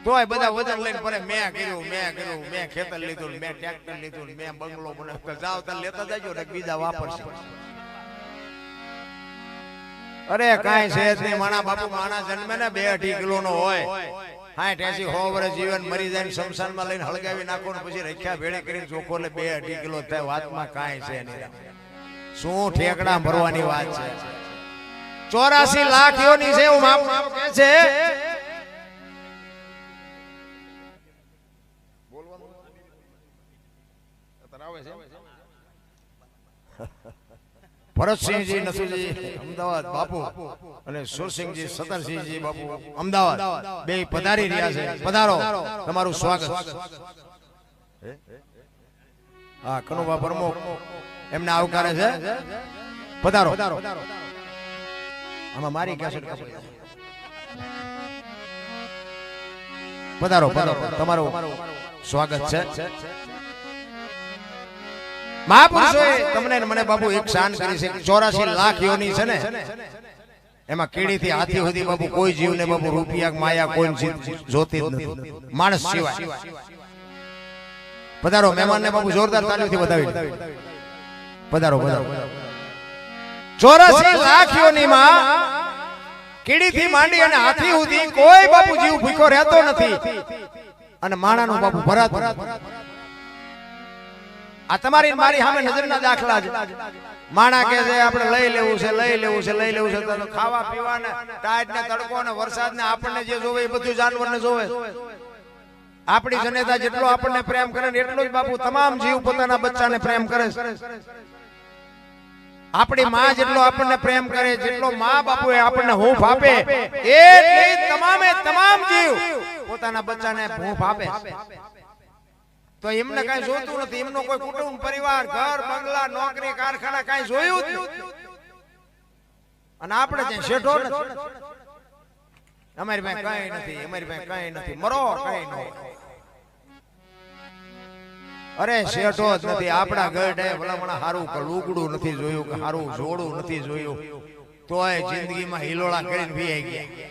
તોય બધા વજન લઈને ફરે મેં કર્યું મેં ખેતર લીધું મેં ટ્રેક્ટર લીધું મેં બંગલો બનાવ્યો જાવ તાર લેતા જાજો ને બીજા વાપરશે અરે કાંઈ છે જ નહીં માણા બાપુ માણા જન્મે ને 2-2.5 કિલો નો હોય 60-80 વર્ષ જીવન મરી જાય શમશાનમાં લઈને હળગાવી નાખો ને પછી રખ્યા ભેળી કરીને ચોખ્ખો એટલે 2-2.5 કિલો થાય વાતમાં કાંઈ છે નહીં શું ઠેકડા ભરવાની વાત છે 84 લાખ યોની છે એવું માપ કહે છે ભરતસિંહજી નસુજી અમદાવાદ બાપુ અને સુરસિંહજી સતરસિંહજી બાપુ અમદાવાદ બે પધારી રહ્યા છે પધારો તમારું સ્વાગત હા કનુભા પ્રમુખ એમને આવકારે છે પધારો આમાં મારી કેસેટ પધારો તમારું સ્વાગત છે મહાપુરુષોએ તમને મને બાપુ એક શાન કરી છે 84 લાખ યોની છે ને એમાં કીડી થી હાથી સુધી બાપુ કોઈ જીવને બાપુ રૂપિયા માયા કોઈ જોતી જ નથી માણસ સિવાય પધારો મહેમાનને બાપુ જોરદાર તાળીઓથી વધાવી પધારો 84 લાખ યોનીમાં કીડી થી માંડી અને હાથી સુધી કોઈ બાપુ જીવ ભૂખો રહેતો નથી અને માણાનું બાપુ ભરાત આ તમારી મારી સામે નજરના દાખલા છે માણા કે છે આપણે લઈ લેવું છે તો ખાવા પીવા ને ટાઈટ ને તડકો ને વરસાદ ને આપણને જે જોવે એ બધું જાનવરને જોવે આપણી જનેતા જેટલો આપણને પ્રેમ કરે ને એટલો જ બાપુ તમામ જીવ પોતાના બચ્ચાને પ્રેમ કરે છે આપણી માં જેટલો આપણને પ્રેમ કરે જેટલો માં બાપુ એ આપણને હૂંફ આપે એ તમામ જીવ પોતાના બચ્ચાને હૂંફ આપે તો એમને કઈ જોતું નથી એમનો કોઈ કુટુંબ પરિવાર ઘર બંગલા નોકરી કારખાના કઈ જોયું જ નથી અને આપણે જે શેઠો અમારી પાસે કઈ નથી મરો કઈ ન અરે શેઠો જ નથી આપણા ગઢે ભલામણા હારું લુગડું નથી જોયું કે હારું જોડું નથી જોયું તોય જિંદગીમાં હિલોળા કરીને ભી ગયા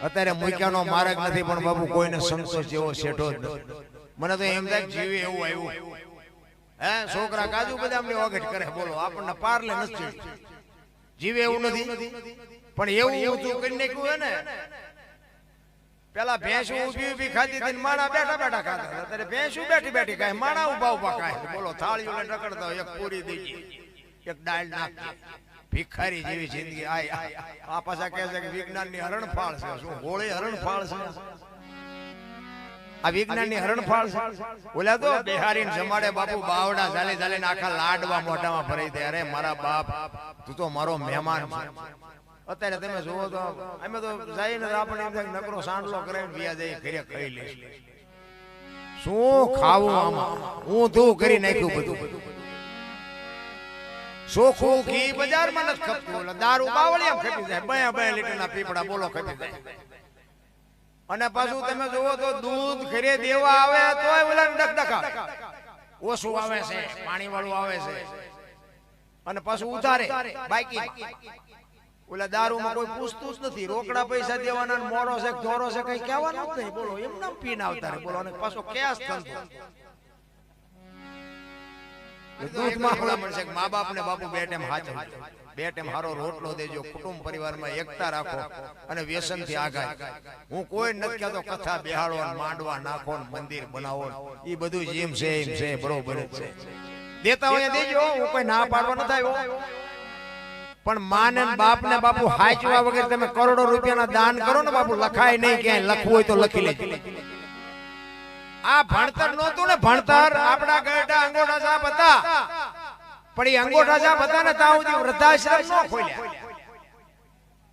અત્યારે મૂક્યાનો માર્ગ નથી પણ બાપુ કોઈને સંતોષ જેવો શેઠો જ નથી મને તો એમ થાય જીવે એવું આવ્યું હે છોકરા કાજુ બદામની ઓગટ કરે બોલો આપણને પારલે નથી જીવે એવું નથી પણ એવું ઊંચું કરી નાખ્યું હે ને પેલા ભેંસ ઊભી ખાતી હતી માણા બેઠા ખાતા અત્યારે ભેંસ બેઠી ખાય માણા ઉભા ખાય બોલો થાળીઓ લઈને રખડતા એક પૂરી દેજી એક દાળ નાખી ભિખારી જેવી જિંદગી આ પાછા કહે છે કે વિજ્ઞાનની હરણફાળ છે શું હોળી હરણફાળ છે આ વિજ્ઞાનની હરણફાળ છે ઓલા તો બિહારીને જમાડે બાપુ બાવડા ચાલે આખા લાડવા મોઢામાં ભરાઈ દે અરે મારા બાપ તું તો મારો મહેમાન છે અત્યારે તમે જોવો તો અમે તો જઈને આપણે નકરો સાંડલો કરીને વ્યા જઈ ઘરે ખાઈ લઈશ શું ખાવું આમાં હું તું કરી નાખ્યું બધું સોખું ઘી બજારમાં નથી ખપતું દારૂ બાવળિયા ખપી જાય 2 લીટરના પીપડા બોલો ખપી જાય અને પાછું તમે જોવો તો દૂધ ઘરે દેવા આવે તોય ઓલા ડકડકા ઓછું આવે છે પાણી વાળું આવે છે અને પાછું ઉધારે બાકી ઓલા દારૂમાં કોઈ પૂછતું જ નથી રોકડા પૈસા દેવાના મોડો છે ધોરો છે કઈ કહેવાનું જ નહીં બોલો એમ નામ પીને આવતા રે બોલો અને પાછો કેસ થતો દૂધ માં મળશે કે મા બાપ ને બાપુ 2 ટાઈમ હાચો 2 ટાઈમ હારો રોટલો દેજો કુટુંબ પરિવારમાં એકતા રાખો અને વ્યસન થી આગાય હું કોઈ નથી કહેતો કથા બેહાડો માંડવા નાખો મંદિર બનાવો એ બધું જેમ છે એમ છે બરોબર જ છે દેતા હોય દેજો હું કોઈ ના પાડવા નથી આવ્યો પણ માને બાપ ને બાપુ હાચવા વગર તમે કરોડો રૂપિયાના દાન કરો ને બાપુ લખાય નહીં ક્યાંય લખવું હોય તો લખી લેજો આ ભણતર નહોતું ને ભણતર આપણા ગઢડા અંગોઠા સાહેબ હતા પણ એ અંગોઠા સાહેબ હતા ને ત્યાં સુધી વૃદ્ધાશ્રમ ન ખોલ્યા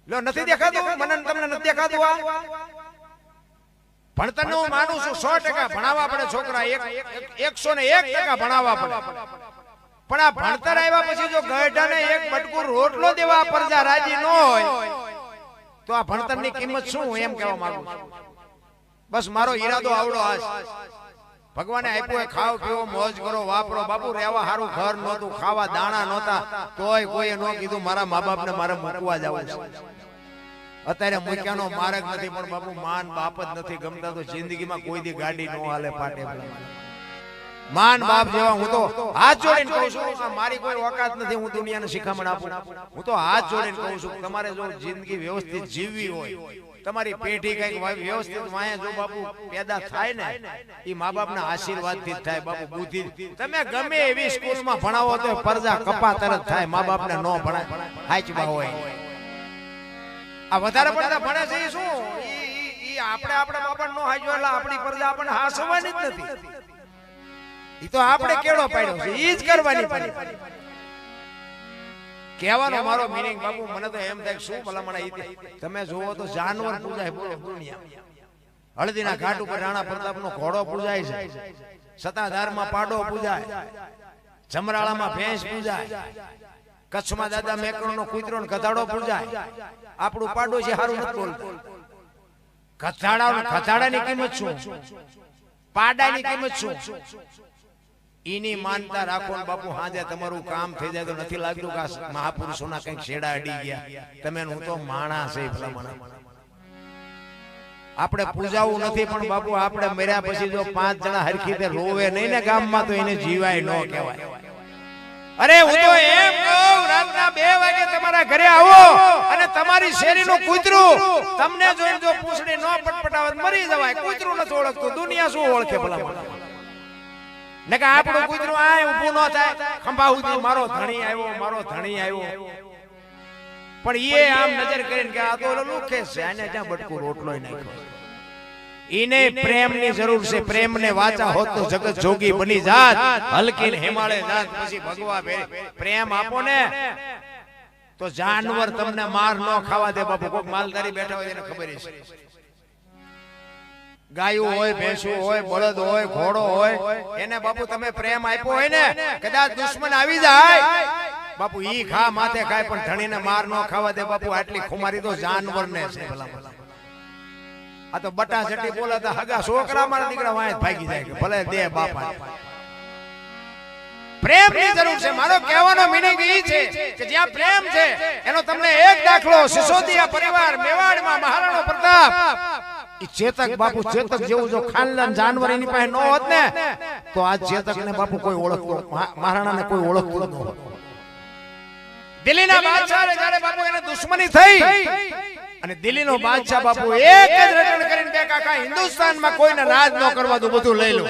લો નથી દેખાતું મને તમને નથી દેખાતું આ ભણતર નું હું માનું છું 100% ભણાવવા પડે છોકરા 101% ભણાવવા પડે પણ આ ભણતર આવ્યા પછી જો ગઢડાને એક બટકું રોટલો દેવા પ્રજા રાજી ન હોય તો આ ભણતરની કિંમત શું એમ કહેવા માંગુ છું બસ મારો ઈરાદો આવડો આ ભગવાને આપ્યો એ ખાઓ પીવો મોજ કરો વાપરો બાપુ રહેવા હારું ઘર નહોતું ખાવા દાણા નહોતા તોય કોઈએ ન કીધું મારા મા બાપને મારે મૂકવા જવું છે અત્યારે મૂક્યાનો માર્ગ નથી પણ બાપુ માન બાપ જ નથી ગમતા તો જિંદગીમાં કોઈ દી ગાડી નો હાલે પાટે માન બાપ જેવા હું તો હાથ જોડીને કહું છું કે મારી કોઈ ઓકાત નથી હું દુનિયાને શિખામણ આપું હું તો હાથ જોડીને કહું છું તમારે જો જિંદગી વ્યવસ્થિત જીવવી હોય તમારી પેઢી કઈક વ્યવસ્થિત વાયા જો બાપુ પેદા થાય ને એ મા બાપના આશીર્વાદથી જ થાય બાપુ બુદ્ધિ તમે ગમે એવી સ્કૂલમાં ભણાવો તો પરજા કપા તરત થાય મા બાપને નો ભણાય હાચવા હોય આ વધારે પડતા ભણે છે એ શું ઈ આપણે આપણા બાપા નો હાચવા એટલે આપણી પરજા આપણને હાસવાની જ નથી ઈ તો આપણે કેળો પાડ્યો છે ઈ જ કરવાની પડી કહેવાનો મારો મીનિંગ બાપુ મને તો એમ થાય શું ભલામણ તમે જોવો તો જાનવર પૂજાય બોલો દુનિયા હળદીના ઘાટ ઉપર રાણા પ્રતાપનો ઘોડો પૂજાય છે સતાધારમાં પાડો પૂજાય જમરાળામાં ભેંસ પૂજાય કચ્છમાં દાદા મેકરણનો કૂતરો ને ગધાડો પૂજાય આપણું પાડો છે હારું નથી બોલતું ગધાડાની કિંમત શું પાડાની કિંમત શું ઈની માનતા રાખો ને બાપુ હાજે તમારું કામ થઈ જાય તો નથી લાગતું કે મહાપુરુષોના કંઈક છેડા અડી ગયા તમે હું તો માણસ છે ભલામણ આપણે પૂજાવું નથી પણ બાપુ આપણે મર્યા પછી જો 5 જણા હરખી રીતે રોવે નહીં ને ગામમાં તો એને જીવાય ન કહેવાય અરે હું તો એમ કહું રાતના 2 વાગે તમારા ઘરે આવો અને તમારી શેરીનું કૂતરું તમને જોઈને જો પૂછડી ન પટપટાવે મરી જવાય કૂતરું નથી ઓળખતું દુનિયા શું ઓળખે ભલામણ ને કે આપણું કૂતરું આય ઊભું ન થાય ખંભા સુધી મારો ધણી આવ્યો પણ ઈએ આમ નજર કરીને કે આ તો લુખે છે આને જ્યાં બટકું રોટલોય નાખ્યો ઈને પ્રેમની જરૂર છે પ્રેમને વાચા હોત તો જગત જોગી બની જાત હલકી ને હિમાલય જાત પછી ભગવા પ્રેમ આપો ને તો જાનવર તમને માર ન ખાવા દે બાપુ કોક માલધારી બેઠા હોય એને ખબર છે ગાયું હોય ભેંસું હોય બળદ હોય ઘોડો હોય એને બાપુ તમે પ્રેમ આપ્યો હોય ને કદાચ દુશ્મન આવી જાય બાપુ ઈ ખા માથે ખાય પણ ધણીને માર ન ખાવા દે બાપુ આટલી ખુમારી તો જાનવર ને છે આ તો બટા ચટી બોલાતા હગા છોકરા મારા દીકરા વાય ભાગી જાય ભલે દે બાપા પ્રેમ ની જરૂર છે મારો કહેવાનો મીનિંગ ઈ છે કે જ્યાં પ્રેમ છે એનો તમને એક દાખલો સિસોદિયા પરિવાર મેવાડમાં મહારાણો પ્રતાપ ઈ ચેતક બાપુ ચેતક જેવું જો ખાનદાન જાનવર એની પાસે ન હોત ને તો આ ચેતક ને બાપુ કોઈ ઓળખતો મહારાણાને કોઈ ઓળખતો ન હોત દિલ્હીના બાદશાહ જ્યારે બાપુ એને દુશ્મની થઈ અને દિલ્હીનો બાદશાહ બાપુ એક જ રટણ કરીને બે કાકા હિન્દુસ્તાનમાં કોઈને રાજ ન કરવા દો બધું લઈ લો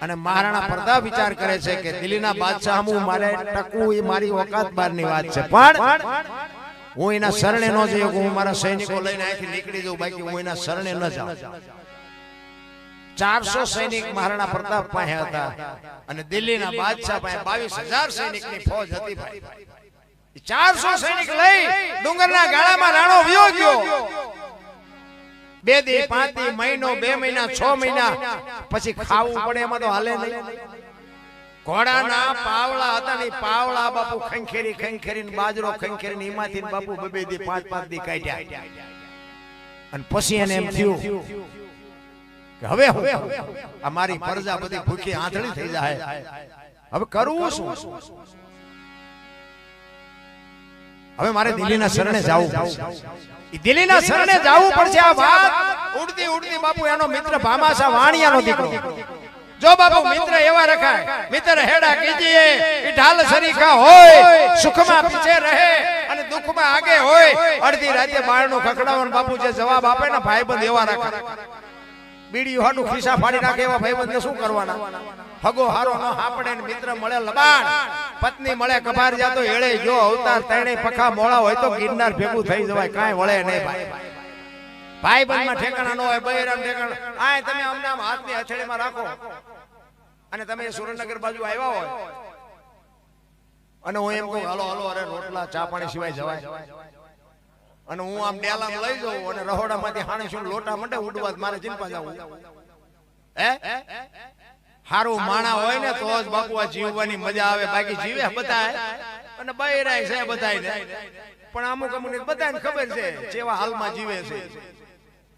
અને મહારાણા પ્રતાપ વિચાર કરે છે કે દિલ્હીના બાદશાહ હું મારે ટકવું એ મારી ઓકાત બહારની વાત છે પણ હું એના શરણે ન જઈએ હું મારા સૈનિકો લઈને અહીંથી નીકળી જાઉં બાકી હું એના શરણે ન જાઉં 400 સૈનિક મહારાણા પ્રતાપ પાસે હતા અને દિલ્હીના બાદશાહ પાસે 22000 સૈનિકની ફૌજ હતી ભાઈ 400 સૈનિક લઈ ડુંગરના ગાળામાં રાણો વયો ગયો 2 દી 5 દી મહિનો 2 મહિના 6 મહિના પછી ખાવું પડે એમાં તો હાલે નહીં ઘોડાના પાવળા હતા ને પાવળા બાપુ ખંખેરીને બાજરો ખંખેરીને ઈમાંથી બાપુ 2 દી 5 દી કાઢ્યા અને પછી એને એમ થયું કે હવે અમારી પ્રજા બધી ભૂખી આંધળી થઈ જાય હવે કરવું શું હવે મારે દિલ્હીના શરણે જાવું દિલ્હીના શરણે જાવું પડશે આ વાત ઉડતી બાપુ એનો મિત્ર ભામાશા વાણિયાનો દીકરો જો બાપુ મિત્ર એવા રખાય મિત્ર હેડા કીજીએ ઈ ઢાલ સરીખા હોય સુખમાં પીછે રહે અને દુઃખમાં આગે હોય અડધી રાતે બાળનું ખખડાવન બાપુ જે જવાબ આપે ને ભાઈબંધ એવા રખાય બીડી હાડું ખિસ્સા ફાડી નાખે એવા ભાઈબંધને શું કરવાના હગો હારો ન હાપડે ને મિત્ર મળે લબાણ પત્ની મળે કબાર જાતો એળે જો અવતાર તણે પખા મોળા હોય તો ગિરનાર ભેગું થઈ જવાય કાંઈ વળે નહીં ભાઈ ભાઈબંધમાં ઠેકાણા ન હોય બૈરામ ઠેકાણા આય તમે અમને આમ હાથની હથેળીમાં રાખો અને તમે સુરેન્દ્રનગર બાજુ આવ્યા હોય અને હું એમ કહું હાલો અરે રોટલા ચા પાણી સિવાય જવાય અને હું આમ ડેલામ લઈ જાઉં અને રહોડામાંથી હાણે શું લોટા મંડે ઉડવા મારે ચિંપા જાવું હે હારું માણા હોય ને તો જ બાપુ આ જીવવાની મજા આવે બાકી જીવે બધાય અને બૈરાય છે બધાય પણ અમુક બધાને ખબર છે જેવા હાલમાં જીવે છે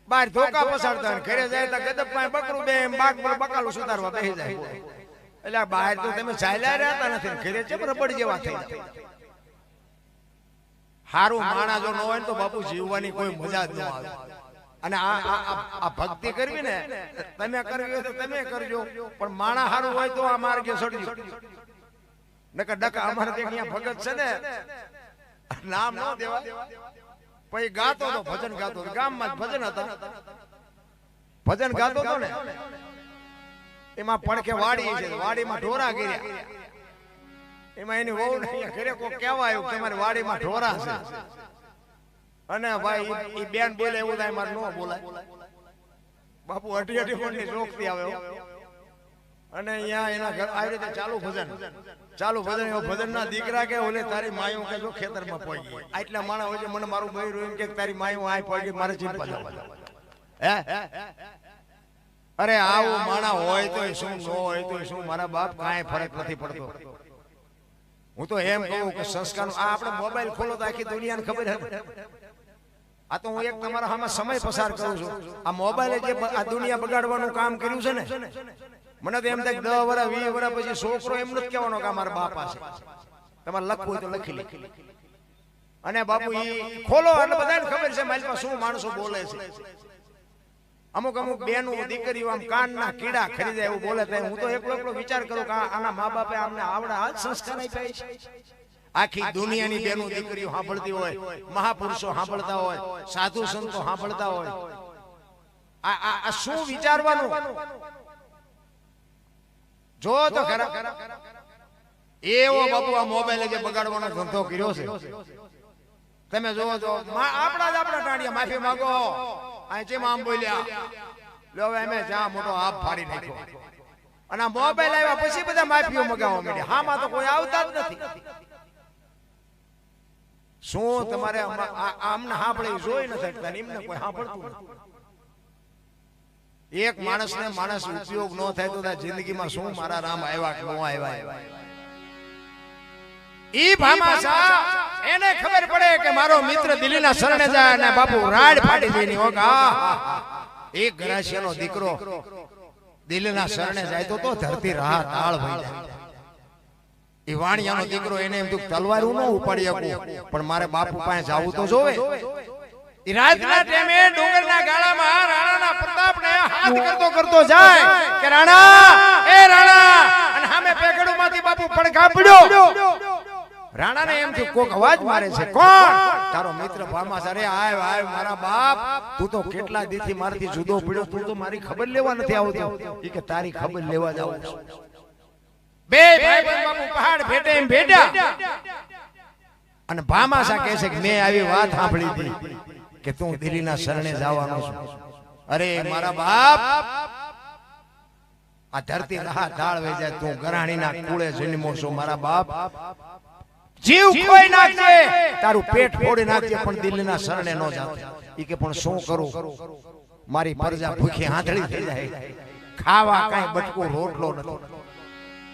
બહાર ધોકા પસાડતા ઘરે જાય તો ગદબ પાસે બકરું બે બાગ પર બકાલું સુધારવા બેસી જાય એટલે બહાર તો તમે ચાલ્યા રહેતા નથી ઘરે છે રબડ જેવા થઈ જાય હારું માણા જો ન હોય ને તો બાપુ જીવવાની કોઈ મજા જ ન આવે. અને આ ભક્તિ કરવી ને તમે કરવી હોય તો તમે કરજો, પણ માણા હારું હોય તો આ માર્ગે ચડજો. નકર ડકા અમારે ત્યાં ભગત છે ને, નામ ન દેવા, પછી ગાતો તો ભજન ગાતો, ગામમાં જ ભજન હતા, ભજન ગાતો તો ને એમાં પડખે વાડી છે, વાડીમાં ઢોરા ગીર્યા, એમાં એની વહુ ને ઘરે કોઈ કહેવા આવ્યું તમારી વાડીમાં ઢોરા છે, અને ભાઈ ઈ બેન બોલે એવું થાય મારે ન બોલાય. બાપુ અઢી અઢી ફૂટની ચોકથી આવે, અને અહીંયા એના ઘર આવી રીતે ચાલુ ભજન, એવો ભજનના દીકરા કે ઓલે તારી માયું કે જો ખેતરમાં પડી ગઈ, આટલા માણસ હોય છે, મને મારું બૈરું એમ કે તારી માયું આ પડી ગઈ, મારે ચિંતા હે. અરે આવું માણા હોય તો શું, ન હોય તો શું, મારા બાપ કાંઈ ફરક નથી પડતો. હું તો એમ કહું કે સંસ્કાર આ આપણે મોબાઈલ ખોલો તો આખી દુનિયાને ખબર હે. આ તો હું એક તમારા સામે સમય પસાર કરું છું. આ મોબાઈલે જે આ દુનિયા બગાડવાનું કામ કર્યું છે ને, મને તો એમ થાય 10 વર્ષ 20 વર્ષ પછી છોકરો એમ નથી કહેવાનો કે મારા બાપા છે. તમારે લખવું હોય તો લખી લે. અને બાપુ ઈ ખોલો એટલે બધાને ખબર છે મારી પાસે શું માણસો બોલે છે. અમુક બેનું દીકરીઓ આમ કાનના કીડા ખરીદે એવું બોલે, હું તો એકલો વિચાર કરું કે આના મા બાપે અમને આવડા આ સંસ્કાર આપ્યા છે. આખી દુનિયાની બેનું દીકરીઓ સાંભળતી હોય, મહાપુરુષો સાંભળતા હોય, સાધુ સંતો સાંભળતા હોય, આ શું વિચારવાનું જો તો ખરા. એવો બાપુ આ મોબાઈલે જે બગાડવાનો ધંધો કર્યો છે તમે જોવો છો. આપણા ટાંડિયા માફી માંગો, આ જેમ આમ બોલ્યા લો હવે અમે જા મોટો હાફ ફાડી નાખ્યો, અને આ મોબાઈલ આવ્યા પછી બધા માફીઓ મગાવવા માંડ્યા. હામાં તો કોઈ આવતા જ નથી. શું તમારે આમને સાંભળી જોઈ ન શકતા, એમને કોઈ સાંભળતું નથી. એક માણસને માણસ ઉપયોગ ન થાય તો જિંદગીમાં શું મારા રામ આવ્યા કે ન આવ્યા. ઈ ભામાસા એને ખબર પડે કે મારો મિત્ર દિલ્હીના શરણે જાય અને બાપુ રાડ ફાડી દેની હોગા. એક ગરાસિયાનો દીકરો દિલ્હીના શરણે જાય તો ધરતી રાહ તાળ થઈ જાય. ઈ વાણિયાનો દીકરો એને એમ તું તલવારું ન ઉપાડી શકું, પણ મારે બાપુ પાસે જાવું તો જોવે. ઈ રાતના ટાઈમે ડુંગરના ગાળામાં રાણાના પ્રતાપને હાથ કરતો જાય કે રાણા, એ રાણા, અને સામે પેગડુમાંથી બાપુ પડઘા પડ્યો. રાણાને એમ થયું કોક અવાજ મારે છે, કોણ? તારો મિત્ર ભામાસા. રે આવ મારા બાપ, તું તો કેટલા દીથી મારાથી જુદો પડ્યો, તું તો મારી ખબર લેવા નથી આવતો. ઈ કે તારી ખબર લેવા જાવ. બે ભાઈ બાપુ પહાડ ભેટે એમ ભેટ્યા, અને ભામાસા કહે છે કે મેં આવી વાત સાંભળી હતી કે તું દિલ્હીના શરણે જવાનો છું. અરે મારા બાપ, આ ધરતી રાહ ઢાળ વહી જાય, તું ગરાણીના કુળે જન્મો છો. મારા બાપ જીવ ખોઈ નાખજે, તારું પેટ ફોડી નાખજે, પણ દિલ્હીના શરણે ન જાતો. ઈ કે પણ શું કરું, મારી પ્રજા ભૂખી આંધળી થઈ જાય, ખાવા કાંઈ બટકો રોટલો નથી.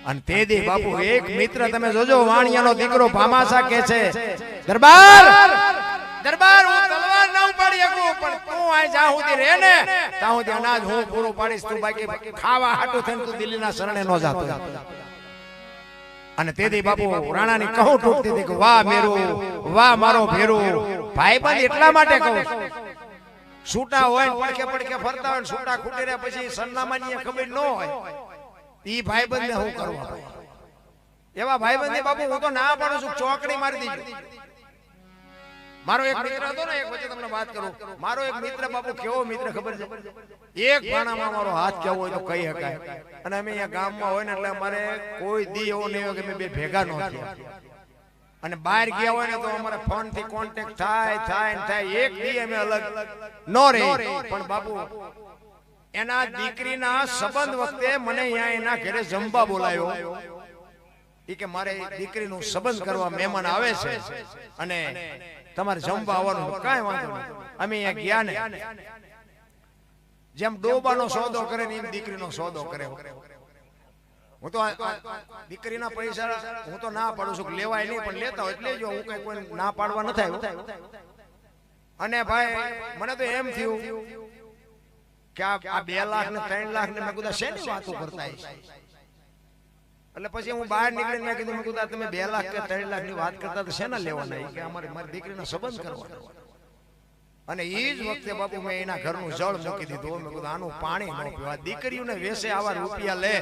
અને તે દી બાપુ એક મિત્ર તમે જોજો, વાણિયાનો દીકરો ભામાસા કે છે દરબાર હું તલવાર ના ઉપાડી શકું, પણ તું આ જ્યાં સુધી રહે ને ત્યાં સુધી અનાજ હું પૂરું પાડીશ, તું બાકી ખાવા હાટું થઈને તું દિલ્હીના શરણે ન જાતો. અને તેથી બાપુ રાણાની કહું તૂટતી હતી કે વાહ મેરું, વાહ મારો ભેરું. ભાઈબંધ એટલા માટે કહું, છૂટા હોય પડકે ફરતા હોય, છૂટા ખૂટી રહ્યા પછી સરનામાની ખબર ન હોય, ઈ ભાઈબંધને હું કરવા? એવા ભાઈબંધને બાપુ હું તો ના પાડું છું, ચોકડી મારી દીધી. મારો એક મિત્ર હતો ને, એક વચ્ચે તમને વાત કરું, મારો એક મિત્ર બાપુ કેવો મિત્ર ખબર છે, એક બાણામાં મારો હાથ કેવો હોય તો કહી શકાય. અને અમે અહીંયા ગામમાં હોય ને એટલે અમારે કોઈ દી એવો નહીં હોય કે અમે બે ભેગા ન થયા. અને બહાર ગયા હોય ને તો અમારે ફોન થી કોન્ટેક્ટ થાય. એક દી અમે અલગ ન રહી, પણ બાપુ એના દીકરીના સંબંધ વખતે મને અહીંયા એના ઘરે જમવા બોલાયો. ઈ કે મારે દીકરીનું સંબંધ કરવા મહેમાન આવે છે અને તમારે જમવા આવવાનું. કાંઈ વાંધો નહીં. અમે અહીંયા ગયા ને, જેમ ડોબાનો સોદો કરે ને એમ દીકરીનો સોદો કરે. હું તો દીકરીના પૈસા હું તો ના પાડું છું કે લેવાય નહીં, પણ લેતા હોય એટલે જો, હું કઈ કોઈ ના પાડવા ન થાય. અને ભાઈ મને તો એમ થયું કે આ 2 લાખ ને 3 લાખ ને મેં કીધું શેની વાતો કરતા. એટલે પછી હું બહાર નીકળીને મેં કીધું તમે 2 લાખ કે 3 લાખ ની વાત કરતા તો શેના લેવાના કે મારી દીકરીનો સંબંધ કરવાનો અને એ જ વખતે બાપુ મેં એના ઘરનું જળ મૂકી દીધું મેં કીધું આનું પાણી ન પીવા દીકરીઓને વેસે આવા રૂપિયા લે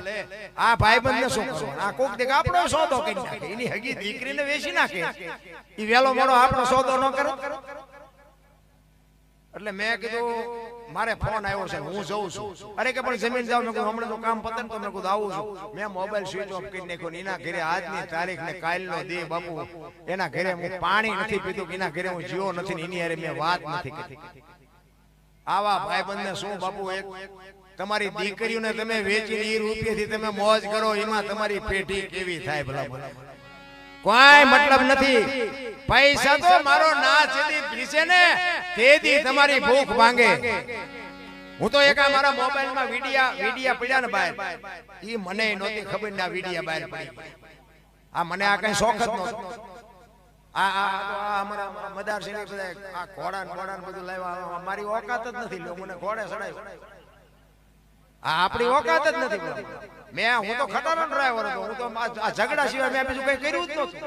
આ ભાઈબંધને શું કરવાનું આ કોક દેખ આપણો સોદો કરી નાખે એની હગી દીકરીને વેચી નાખે એ વેલો મોડો આપણો સોદો ન કરે એટલે મેં કીધું મારે ફોન આવ્યો છે હું જઉં છું અરે કે પણ જમીન જાવ મેં કીધું હમણાં તો કામ પતે ને તો મેં કીધું આવું છું મેં મોબાઈલ સ્વિચ ઓફ કરી નાખ્યો એના ઘરે આજની તારીખ ને કાલનો દે બાપુ એના ઘરે હું પાણી નથી પીધું એના ઘરે હું જીવો નથી એની હારે મેં વાત નથી કરી આવા ભાઈબંધને શું બાપુ એક તમારી દીકરીઓને તમે વેચીને એ રૂપિયાથી તમે મોજ કરો એમાં તમારી પેઢી કેવી થાય ભલા કોઈ મતલબ નથી પૈસા તો મારો ના જેદી પીસે ને તેદી તમારી ભૂખ ભાંગે હું તો એક મારા મોબાઈલ માં વિડિયા પડ્યા ને બહાર ઈ મને નહોતી ખબર ને આ વિડિયા બહાર પડી આ મને આ કઈ શોખ જ નહોતો આ અમારા મદારસિંહ બધા આ ઘોડા બધું લાવ્યા મારી ઓકાત જ નથી લ્યો મને ઘોડે ચડાવ્યો આ આપણી ઓકાત જ નથી હું તો ખટારો ડ્રાઈવર હતો હું તો આ ઝઘડા સિવાય મેં બીજું કઈ કર્યું જ નહોતું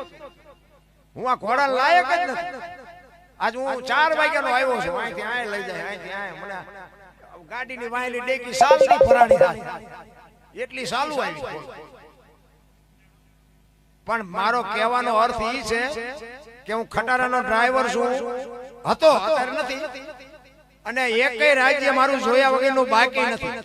હું આ ઘોડા લાયક જ નથી આજ હું 4 વાગ્યાનો આવ્યો છું અહીંથી આ લઈ જાય અહીંથી આ મને ગાડીની વાયલી ડેકી સાલની ફરાણી થાય એટલી સાલું આવી પણ મારો કહેવાનો અર્થ ઈ છે કે હું ખટારાનો ડ્રાઈવર છું હતો અત્યારે નથી અને એકય રાજ્ય મારું જોયા વગરનું બાકી નથી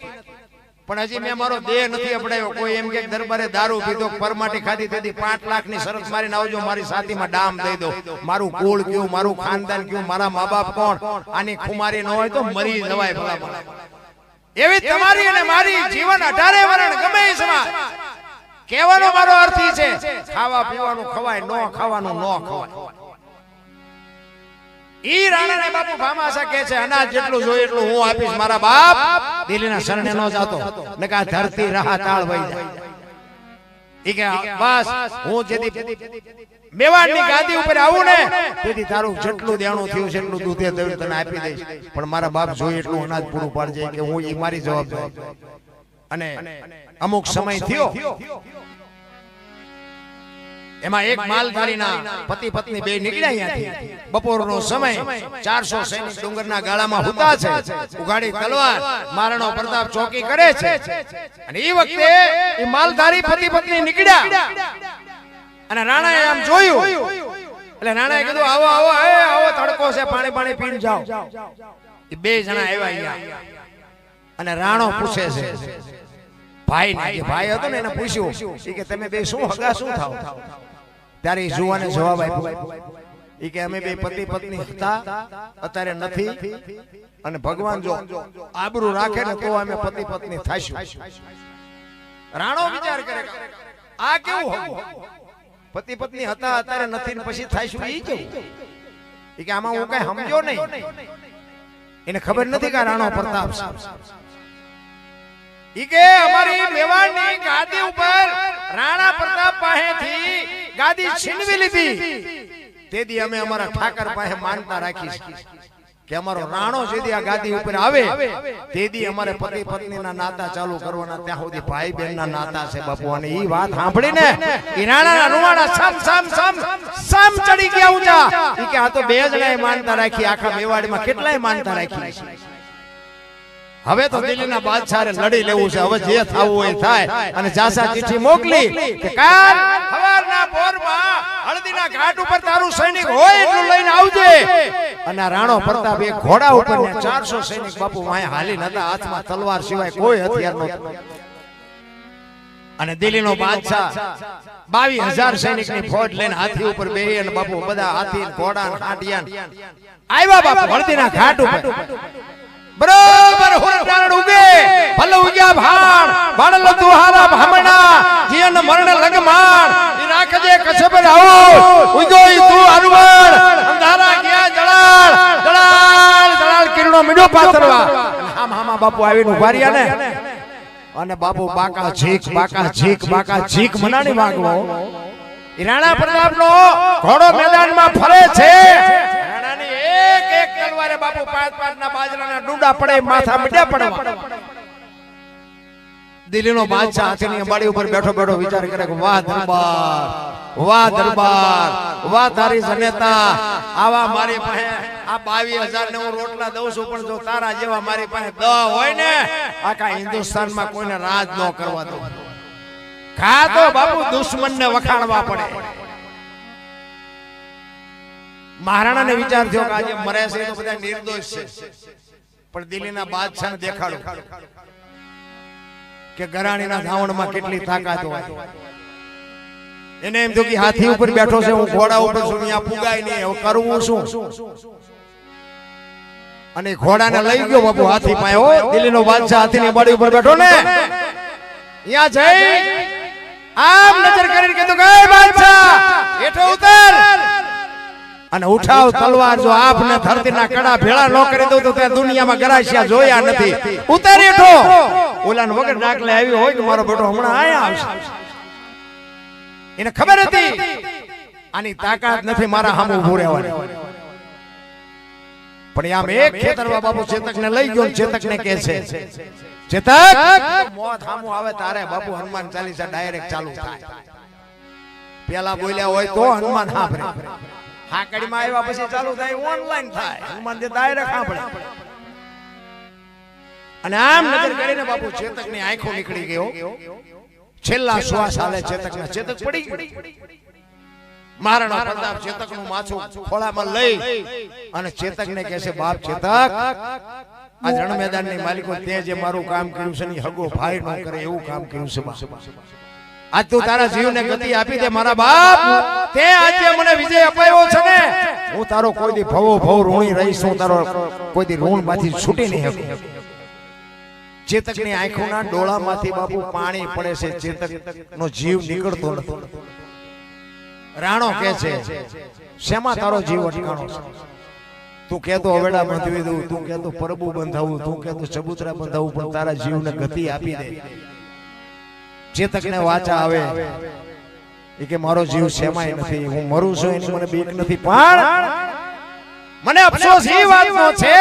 પણ હજી મેં મારો દેહ નથી અપડાયો કોઈ એમ કે દરબારે દારૂ પીધો પરમાટી ખાધી તેથી 5 લાખ ની શરત મારીને આવજો મારી સાથીમાં ડામ દઈ દો મારું કુળ કયું મારું ખાનદાન કયું મારા મા બાપ કોણ આની ખુમારી ન હોય તો મરી જવાય ભલા એવી તમારી અને મારી જીવન 18 વર્ષ ગમે એ સમા કહેવાનો મારો અર્થ ઈ છે ખાવા પીવાનું ખવાય ન ખાવાનું ન ખવાય ઈ રાણાને બાપુ ભામાસા કહે છે અનાજ જેટલું જોઈએ એટલું હું આપીશ મારા બાપ દિલ્હીના શરણે નો જાતો નકા ધરતી રાહ તાળ વઈ જાય ઈ કે બસ હું જેથી મેવાડની ગાદી ઉપર આવું ને તેથી તારું જેટલું દેણું થયું છે એટલું દૂધે દઈ તને આપી દઈશ પણ મારા બાપ જોઈએ એટલું અનાજ પૂરું પાડજે કે હું ઈ મારી જવાબદારી અને અમુક સમય થયો એમાં એક માલધારીના પતિ પત્ની બે નીકળ્યા અહીંયાથી બપોરનો સમય 400 સૈનિક ડુંગરના ગાળામાં હુતા છે ઉગાડી તલવાર મહારાણો પ્રતાપ ચોકી કરે છે અને એ વખતે એ માલધારી પતિ પત્ની નીકળ્યા અને રાણાએ આમ જોયું એટલે રાણાએ કીધું આવો આવો આવો તડકો છે પાણી પીને જાઓ એ બે જણા આવ્યા અહીંયા અને રાણો પૂછે છે ભાઈ ને ભાઈ હતો ને એને પૂછ્યું કે તમે બે શું હગા શું થાવ ત્યારે જુવાને જવાબ આપ્યો ઈ કે અમે બે પતિ પત્ની હતા અત્યારે નથી અને ભગવાન જો આબરૂ રાખે ને તો અમે પતિ પત્ની થાશું રાણો વિચાર કરે આ કેવું હતું પતિ પત્ની હતા અત્યારે નથી ને પછી થાશું ઈ કેવું ઈ કે આમાં હું કઈ સમજો નહીં એને ખબર નથી કે રાણો પ્રતાપ ઈ કે અમારી મેવાડની ગાદી ઉપર રાણા પ્રતાપ પાસેથી ગાદી છીનવી લીધી તેથી અમે અમારા ઠાકર પાસે માનતા રાખી કે અમારો રાણો જેદી આ ગાદી ઉપર આવે તેથી અમારે પતિ પત્નીના નાતા ચાલુ કરવાના ત્યાં સુધી ભાઈ બહેનના નાતા છે બાપુ અને ઈ વાત સાંભળીને ઈ રાણાના રૂવાડા સમ ચડી ગયા ઊંચા ઈ કે આ તો બે જણાએ માનતા રાખી આખા મેવાડમાં કેટલાય માનતા રાખી હવે તો દિલ્હીના બાદશાહે લડી લેવું છે હવે જે થાવું હોય થાય અને જાસા ચિઠ્ઠી મોકલી કે કાલ સવારના પોરમાં હળદીના ઘાટ ઉપર તારું સૈનિક હોય એટલું લઈને આવજે અને રાણો પ્રતાપ એક ઘોડા ઉપર ને 400 સૈનિક બાપુ વાય હાલી નતા હાથમાં તલવાર સિવાય કોઈ હથિયાર નહોતું અને દિલ્હીનો બાદશાહ 22000 સૈનિકની ફોજ લઈને હાથી ઉપર બેહી અને બાપુ બધા હાથી ઘોડા હાટિયા આવ્યા બાપુ હળદીના ઘાટ ઉપર બરોબર હુરડાણ ઉગે ભલે ઉગ્યા ભાણ વાડલ દુહારા ભામણા જીન મરણ લગમાણ ઈ રાખજે કછબર આવો ઉગોઈ તું અરવણ અંધારા ગયા જળાળ કિરણો મીડો પાથરવા હામા બાપુ આવીને ઉભા રહ્યા ને અને બાપુ બાકા ઝીક મનાની વાગવો ઈ રાણા પ્રતાપનો ઘોડો મેદાનમાં ફરે છે એક તલવારે બાપુ પાંચ ના બાજરાના ડુંડા પડે માથા મીડ્યા પડવા દિલ્હીનો બાદશાહ હાથીની અંબાડી ઉપર બેઠો બેઠો વિચાર કરે કે વાહ દરબાર, વાહ દરબાર, વાહ તારી જનેતા, આવા મારી પાસે આ 22,000 ને હું રોટલા દઉં છું, પણ જો તારા જેવા મારી પાસે 10 હોય ને આખા હિન્દુસ્તાનમાં કોઈને રાજ ન કરવા દો. ખા તો બાપુ દુશ્મનને વખાણવા પડે. મહારાણાને વિચાર થયો કે આજે મરે છે તો બધા નિર્દોષ છે, પણ દિલ્હીના બાદશાહને દેખાડો કે ગરાણીના ધાવણમાં કેટલી તાકાત હોય. એને એમ થયું કે હાથી ઉપર બેઠો છે, હું ઘોડા ઉપર છું, અહીંયા પુગાય નહીં, હવે કરવું શું? અને ઘોડાને લઈ ગયો બાપુ હાથી પાસે. હો દિલ્હીનો બાદશાહ હાથીની બાડી ઉપર બેઠો ને, અહીંયા જઈ આમ નજર કરીને કીધું કે બાદશાહ હેઠો ઉતર અને ઉઠાવ તલવાર. જો આપને ધરતીના કડા ભેળા ન કરી દઉં તો તે દુનિયામાં ગરાસિયા જોયા નથી. ઉતર હેઠો. ઓલાને વગર ડાકલે આવી હોય કે મારો બેટો હમણાં આયા આવશે. એને ખબર હતી આની તાકાત નથી મારા સામે ઊભું રહેવાની. પણ આમ એક ખેતરમાં બાપુ ચેતકને લઈ ગયો. ચેતકને કહે છે, ચેતક મોત સામું આવે તારે બાપુ હનુમાન ચાલીસા ડાયરેક્ટ ચાલુ થાય. પેલા બોલ્યા હોય તો હનુમાન સાંભળે, હાકડીમાં આવ્યા પછી ચાલુ થાય, ઓનલાઈન થાય. હનુમાન જે ડાયરેક્ટ સાંભળે. અને આમ નજર કરીને બાપુ ચેતકની આંખો નીકળી ગયો. છેલ્લા શ્વાસ હાલે ચેતકના. ચેતક પડી ગયો. મહારાણા પ્રતાપ ચેતકનું માથું ખોળામાં લઈ અને ચેતકને કહે છે, બાપ ચેતક, આ રણ મેદાનની માલિકો તે જે મારું કામ કર્યું છે ને હગો ભાઈ ન કરે એવું કામ કર્યું છે. આજ તું તારા જીવને ગતિ આપી દે મારા બાપ. તે આજે મને વિજય અપાયો છે ને, હું તારો કોઈ દી ભવો ભવ ઋણી રહીશ. હું તારો કોઈ દી ઋણમાંથી છૂટી નહીં શકું. ચેતકની આંખોના ડોળામાંથી બાપુ પાણી પડે છે. ચેતકનો જીવ નીકળતો નથી. રાણો કહે છે, શેમાં તારો જીવ અટકાણો છે? તું કહેતો હવેડા બાંધવી દઉં, તું કહેતો પરબુ બંધાવું, તું કહેતો ચબૂતરા બંધાવું, પણ તારા જીવને ગતિ આપી દે. ચેતકને વાચા આવે એ કે મારો જીવ શેમાંય નથી, હું મરું છું એની મને બીક નથી, પણ મને અફસોસ એ વાતનો છે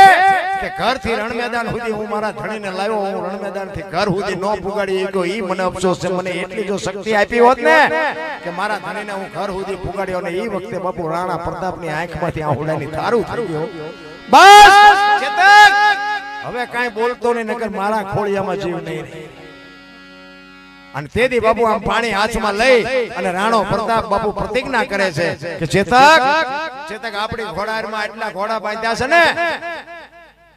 કે ઘરથી રણ મેદાન સુધી હું મારા ધણીને લાવ્યો, હું રણ મેદાનથી ઘર સુધી ન પુગાડી ગયો. ઈ મને અફસોસ છે. મને એટલી જો શક્તિ આપી હોત ને કે મારા ધણીને હું ઘર સુધી પુગાડ્યો, અને ઈ વખતે બાપુ રાણા પ્રતાપની આંખમાંથી આંખોડાની તારું થઈ ગયો. બસ ચેતક હવે કાંઈ બોલતો નહીં, નકર મારા ખોળિયામાં જીવ નહીં રહે. અને તેથી બાપુ આમ પાણી હાથમાં લઈ અને રાણો પ્રતાપ બાપુ પ્રતિજ્ઞા કરે છે કે ચેતક આપણી ઘોડામાં એટલા ઘોડા બાંધ્યા છે ને,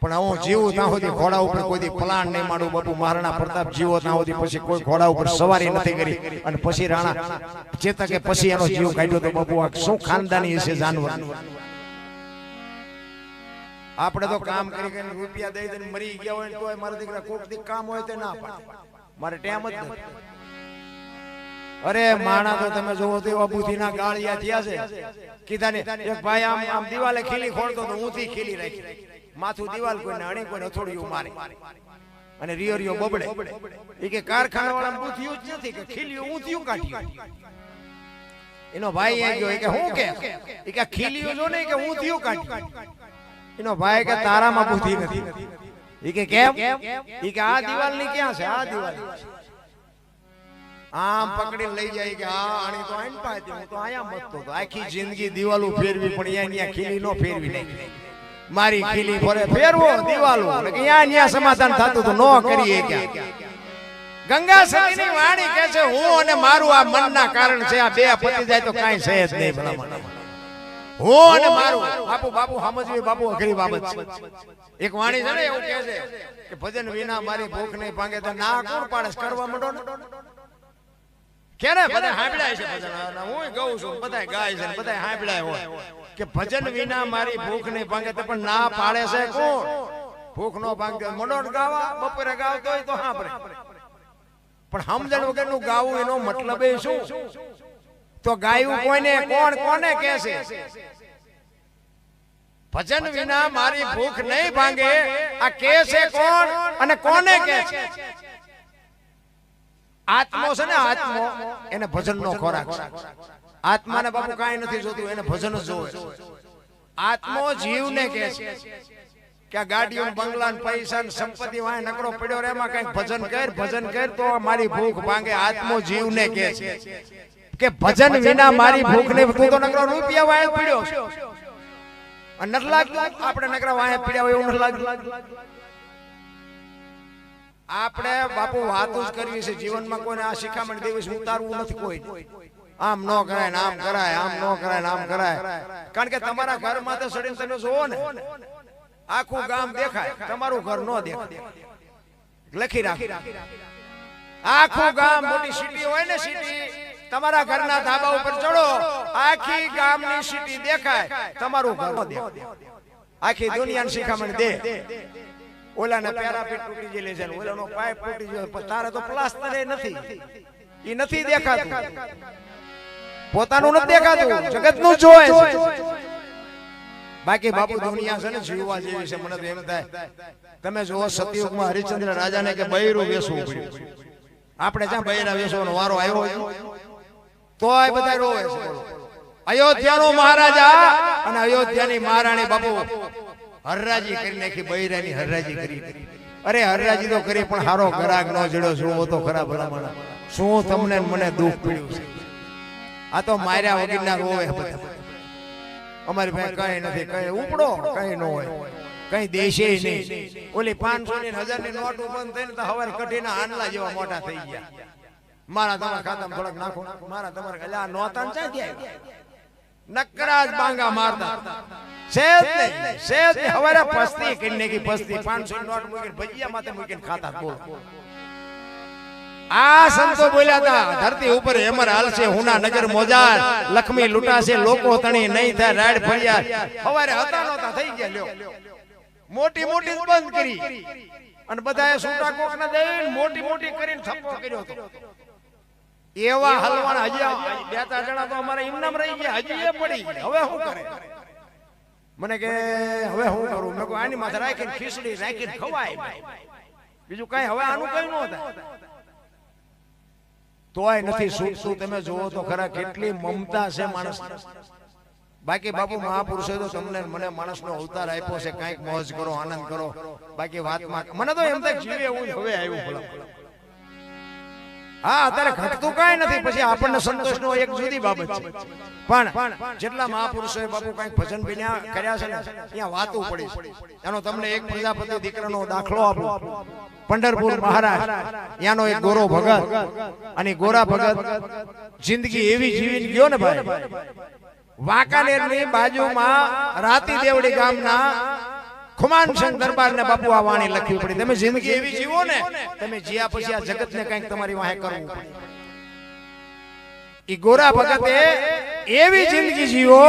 પણ હું જીવું ત્યાં સુધી ઘોડા ઉપર કોઈ પલાણ નહીં માંડું. બાપુ મહારાણા પ્રતાપ જીવો ત્યાં સુધી પછી કોઈ ઘોડા ઉપર સવારી નથી કરી. અને પછી રાણા ચેતકે પછી એનો જીવ કાઢ્યો. તો બાપુ આ શું ખાનદાની હશે જાનવર. આપણે તો કામ કરી કરીને રૂપિયા દઈ દઈને મરી ગયા હોય તો મારા દીકરા કોક દી કામ હોય તો ના પાડે, મારે ટેમ જ નથી. અરે માણા તો તમે જોવો તો એવા બુદ્ધિના ગાળિયા થયા છે. કીધા ને એક ભાઈ આમ આમ દિવાલે ખીલી ખોલતો તો ઊંધી ખીલી રાખી, માથું દિવાલ કોઈને અણી કોઈને અથોડિયું મારે અને રિયો રિયો બબડે. એ કે કારખાના વાળા બુદ્ધિયું જ નથી કે ખીલીયું ઊંધિયું કાઢ્યું. એનો ભાઈ એ ગયો કે હું કે ખીલીયું જો નહીં કે ઊંધિયું કાઢ્યું. એનો ભાઈ કે તારામાં બુદ્ધિ નથી. ઈ કે કેમ? ઈ કે આ દિવાલ ની ક્યાં છે? આ દિવાલ આમ પકડી લઈ જાય કે આ આણી તો આઈન પાતી, હું તો આયા મતતો તો આખી જિંદગી દિવાલો ફેરવી, પણ અહીંયા ખીલી નો ફેરવી નહીં. મારી ખીલી ફરે ફેરવો દિવાલો, કે અહીંયા સમાધાન થતું તો નો કરીએ. ક્યાં ગંગા સતીની વાણી કહે છે, હું અને મારું આ મનના કારણ છે. આ બે પતી જાય તો કાંઈ છે જ નહીં. ભલામણ હું અને મારું બાપુ સમજવી બાપુ અઘરી બાબત છે. એક વાણી છે ને એવું કહે છે કે ભજન વિના મારી ભૂખ નહીં ભાંગે. તો ના કોણ પાડે? કરવા માંડો ને કે ને બધા સાંભળાય છે ભજન. હું ગાઉં છું, બધા ગાય છે, બધા સાંભળાય હોય કે ભજન વિના મારી ભૂખ નહીં ભાંગે. તો પણ ના પાડે છે કોણ? ભૂખ નો ભાંગે મંડો ગાવા, બપોરે ગાવતો હોય તો સાંભળે, પણ સમજણ વગરનું ગાવું એનો મતલબ એ શું? તો ગાયું કોઈને કોને કહે છે? ભજન વિના મારી ભૂખ નહીં ભાંગે. આ કહે છે કોણ અને કોને કહે છે? આત્મો છે ને, આત્મો એને ભજન નો ખોરાક છે. આત્માને બાપુ કાંઈ નથી જોતું, એને ભજન જ જોવે. આત્મો જીવને કહે છે કે કે ગાડીઓ બંગલા પૈસા સંપત્તિ વાય નકરો પડ્યો રે એમાં કઈક ભજન કર તો મારી ભૂખ ભાંગે આત્મો જીવને કે છે કે ભજન વિના મારી ભૂખ ને તું તો નકરો રૂપિયા વાય પડ્યો અને નથી લાગતું આપણે નકરા વાય પડ્યા હોય એવું નથી લાગતું આપણે બાપુ વાતો જ કરવી છે જીવનમાં કોઈને આ શિખામણ દેવી ઉતારવું નથી કોઈ આમ નો કરાય ને આમ કરાય આમ નો કરાય ને આમ કરાય કારણ કે તમારા ઘરમાં તો સડીને તમે જોવો ને આખું ગામ દેખાય તમારું ઘર નો દેખાય લખી રાખ આખું ગામ મોટી સિટી હોય ને સિટી તમારા ઘરના ધાબા ઉપર ચડો આખી ગામની સિટી દેખાય તમારું ઘર નો દેખાય આખી દુનિયાને શિખામણ દે ઓલાને પેરાપીટ તૂટી ગયેલી છે ઓલાનો પાઇપ તૂટી ગયો તારે તો પ્લાસ્ટર એ નથી ઈ નથી દેખાતું પોતાનું નથી દેખાતું જગતનું જોવે છે બાકી બાપુ દુનિયા છે ને જીવવા જેવી છે મને તો એમ થાય તમે જોવો સતયુગમાં હરિશ્ચંદ્ર રાજાને કે બૈરું વેસવું પડ્યું આપણે જ્યાં બૈરા વેસવાનો વારો આવ્યો તોય બધા રોવે છે અયોધ્યાનો મહારાજા અને અયોધ્યાની મહારાણી બાપુ હરરાજી કરી નાખી બૈરાની હરરાજી કરી અરે હરરાજી તો કરી પણ હારો ગરાગ નો જડ્યો શું તો ખરાબ ભલામણ શું તમને મને દુઃખ પડ્યું છે આ તો માર્યા વગરના રોવે બધા અમારી પાસે કઈ નથી કઈ ઉપડો કઈ ન હોય કઈ દેશે નહીં ઓલી 500 ની 1000 ની નોટ બંધ થઈને તો હવારે કઢીના આનલા જેવા મોટા થઈ ગયા મારા તમારા ખાતામાં થોડક નાખો મારા તમારા એટલે આ નોતાન ચા ગયા નકરાજ બાંગા મારતા શેત હવારે પસ્તી કરીને કી પસ્તી 500 ની નોટ મૂકીને ભજીયા માથે મૂકીને ખાતા બોલ આ સંતો બોલ્યા હતા ધરતી ઉપર હેમર હાલશે હુના નગર મોજાર લક્ષ્મી લૂટાશે લોકો તણી નહીં થાય રાડ ફરિયાદ હવારે હતા નોતા થઈ ગયા લ્યો મોટી મોટી બંધ કરી અને બધાએ સૂટા કોકને દઈને મોટી મોટી કરીને થપ્પો કર્યો હતો એવા હલવાણ હજી બે ચાર જણા તો અમારા ઇમનામ રહી ગયા હજી એ પડી હવે શું કરે મને કે હવે હું કરું મેં કહું આની માથે રાખીને ખીચડી રાખીને ખવાય બીજું કઈ હવે આનું કઈ ન થાય તોય નથી સુખતું તમે જોવો તો ખરા કેટલી મમતા છે માણસ બાકી બાપુ મહાપુરુષે તો તમને મને માણસનો અવતાર આપ્યો છે કઈક મોજ કરો આનંદ કરો બાકી વાતમાં મને તો એમ થાય જીવે એવું હવે આવ્યું ભલા હા અત્યારે ઘટતું કઈ નથી પછી આપણને સંતોષનો એક જુદી બાબત છે પણ જેટલા મહાપુરુષોએ બાપુ કઈક ભજન બન્યા કર્યા છે ને ત્યાં વાતો પડી એનો તમને એક પ્રજાપતિ દીકરાનો દાખલો આપો પંઢરપુર મહારાજ યાનો એક ગોરો ભગત અને ગોરા ભગત જિંદગી એવી જીવીને ગયો ને ભાઈ વાંકાનેરની બાજુમાં રાતી દેવડી ગામના ખુમાનસિંહ દરબારને બાપુ આ વાણી લખવી પડી તમે જિંદગી એવી જીવો ને તમે જીયા પછી આ જગતને કંઈક તમારી વાહે કરવું પડે ઈ ગોરા ભગતે એવી જિંદગી જીવો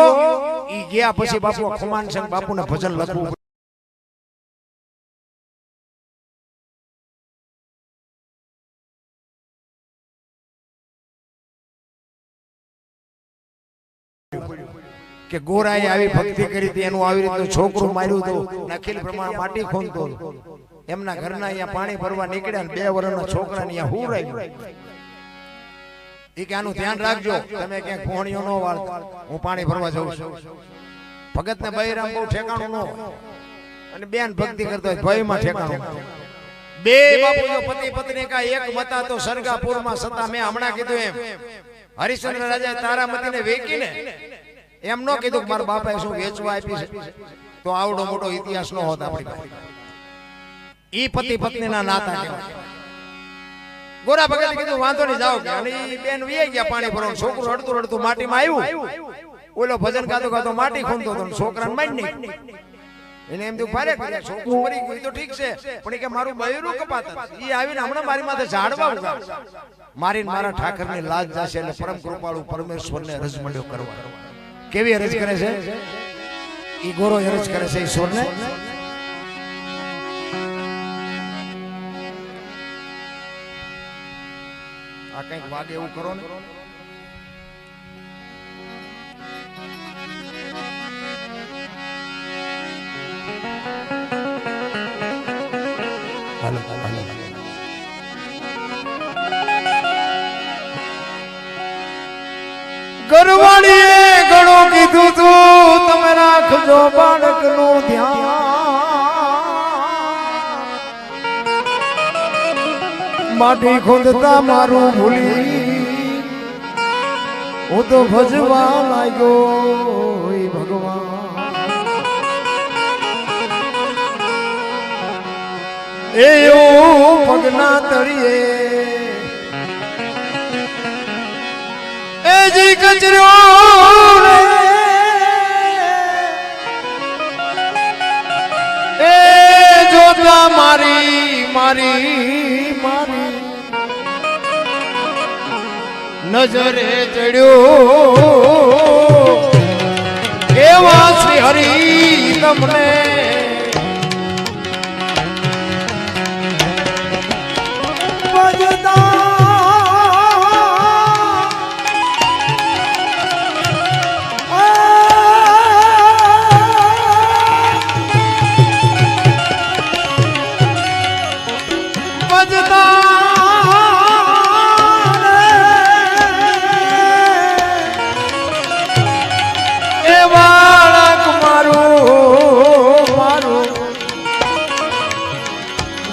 ઈ ગયા પછી બાપુ ખુમાનસિંહ બાપુને ભજન લખવું કે ગોરાએ આવી ભક્તિ કરી હતી એનું આવી રીતનું છોકરું માર્યું હતું નખીલ પ્રમાણ માટી ખોંદતો હતો એમના ઘરના અહીંયા પાણી ભરવા નીકળ્યા ને 2 વર્ષના છોકરાને અહીંયા હું રાખ્યું એ કે આનું ધ્યાન રાખજો તમે ક્યાંક ભોણિયો ન વાળતા હું પાણી ભરવા જાઉં છું ભગતને બૈરામ બહુ ઠેકાણું ન હોય અને બેન ભક્તિ કરતો હોય ભયમાં ઠેકાણું બે બાપુ જો પતિ પત્ની કા એક મતા તો સરગાપુરમાં સતા મેં હમણાં કીધું એમ હરિશ્ચંદ્ર રાજા તારામતીને વેકીને એમ નો કીધું કે મારા બાપાએ શું વેચવા આપી છે તો આવડો મોટો ઇતિહાસ નો હોત આપણી પાસે ઈ પતિ પત્નીના નાતા કહેવાય ગોરા ભગતે કીધું વાંધો નહીં જાઓ કે અને ઈ બેન વી ગયા પાણી ભરવા છોકરું અડતું અડતું માટીમાં આવ્યું ઓલો ભજન ગાતો ગાતો માટી ખૂંદતો હતો છોકરાને મારી નહીં એને એમ થયું ભારે કરે છોકરું મરી ગયું તો ઠીક છે પણ એ કે મારું બૈરું કપાત ઈ આવીને હમણાં મારી માથે ઝાડવા ઉગાડ મારીને મારા ઠાકરની લાજ જાશે એટલે પરમ કૃપાળુ પરમેશ્વરને રજ મંડ્યો કરવા કેવી અરજ કરે છે ઈ ગોરો અરજ કરે છે ઈશ્વરને આ કંઈક વાગે એવું કરો ને હાલો હાલો ઘરવાળીએ ઘણું કીધું તું તમે રાખજો બાળકનું ધ્યાન માટી ખોદતા મારું ભૂલી હું તો ભજવા લાગ્યો ભગવાન એ પગના તળિયે એ જી કચરો એ જોતા મારી મારી મારી નજરે ચડ્યો એવા શ્રી હરિ તમને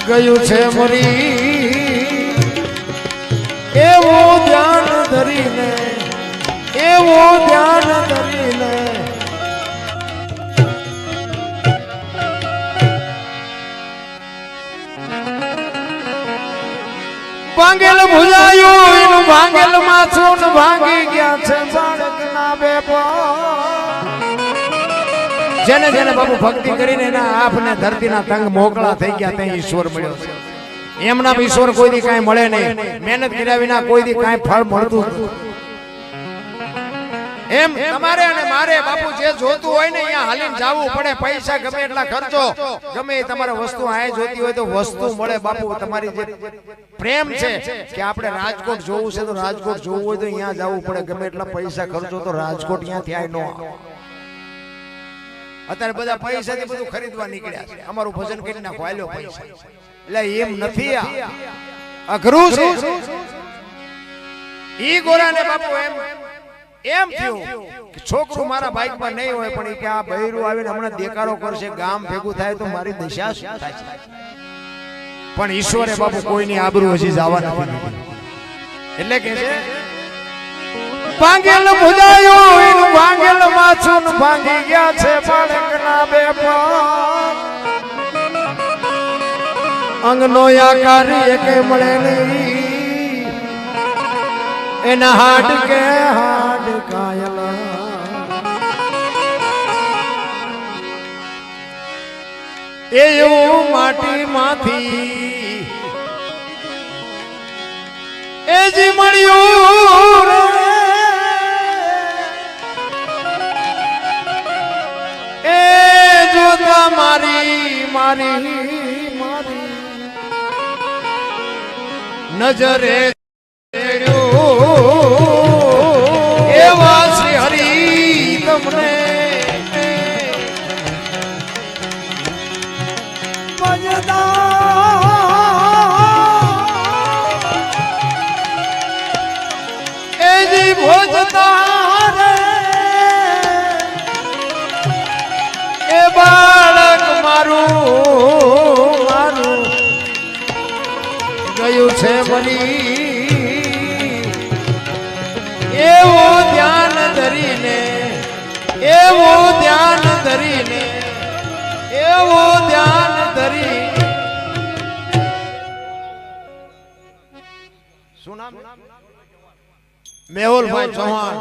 ગયું છે મરી એવો ધ્યાન ધરીને એવો ધ્યાન ધરીને ભાંગેલ ભૂલાયું એનું ભાંગેલ માથું ભાંગી ગયા છે બાળકના બે જેને જેને બાપુ ભક્તિ કરીને એના આપને ધરતીના તંગ મોકળા થઈ ગયા તે ઈશ્વર મળ્યો છે એમના ઈશ્વર કોઈ દી કાંઈ મળે નહીં મહેનત કર્યા વિના કોઈ દી કાંઈ ફળ મળતું એમ તમારે અને મારે બાપુ જે જોતું હોય ને અહીંયા હાલીને જવું પડે પૈસા ગમે એટલા ખર્ચો ગમે એ તમારે વસ્તુ આય જોતી હોય તો વસ્તુ મળે બાપુ તમારી જે પ્રેમ છે કે આપણે રાજકોટ જોવું છે તો રાજકોટ જોવું હોય તો અહીંયા જવું પડે ગમે એટલા પૈસા ખર્ચો તો રાજકોટ અહીંયાથી આય ન આવે અત્યારે બધા પૈસાથી બધું ખરીદવા નીકળ્યા છે અમારું ભજન કરી નાખો આલ્યો પૈસા એટલે એમ નથી અઘરું છે ઈ ગોરાને બાપુ એમ થયું કે છોકરું મારા બાઈકમાં નહીં હોય પણ કે આ બૈરું આવીને હમણાં દેકારો કરશે ગામ ભેગું થાય તો મારી દશા શું થાય છે પણ ઈશ્વરે બાપુ કોઈની આબરૂ હજી જવા નથી એટલે કે છે ભાંગેલ ભુજાયું એનું ભાંગેલ માછું ભાંગી ગયા છે બાળકના બે પગ અંગનો આકાર એકે મળે નહીં એના હાડ કે હાડ કાયલ એવું માટીમાંથી એ જી મળ્યું એ જોતા મારી મારી મારી નજરે એવા શ્રી હરિ તમને એજી ભોજતા રે એ બાળક મારું મારું ગયું છે મરી એવું ધ્યાન ધરીને એવું ધ્યાન ધરીને એવું ધ્યાન ધરી શું નામ મેહુલભાઈ ચૌહાણ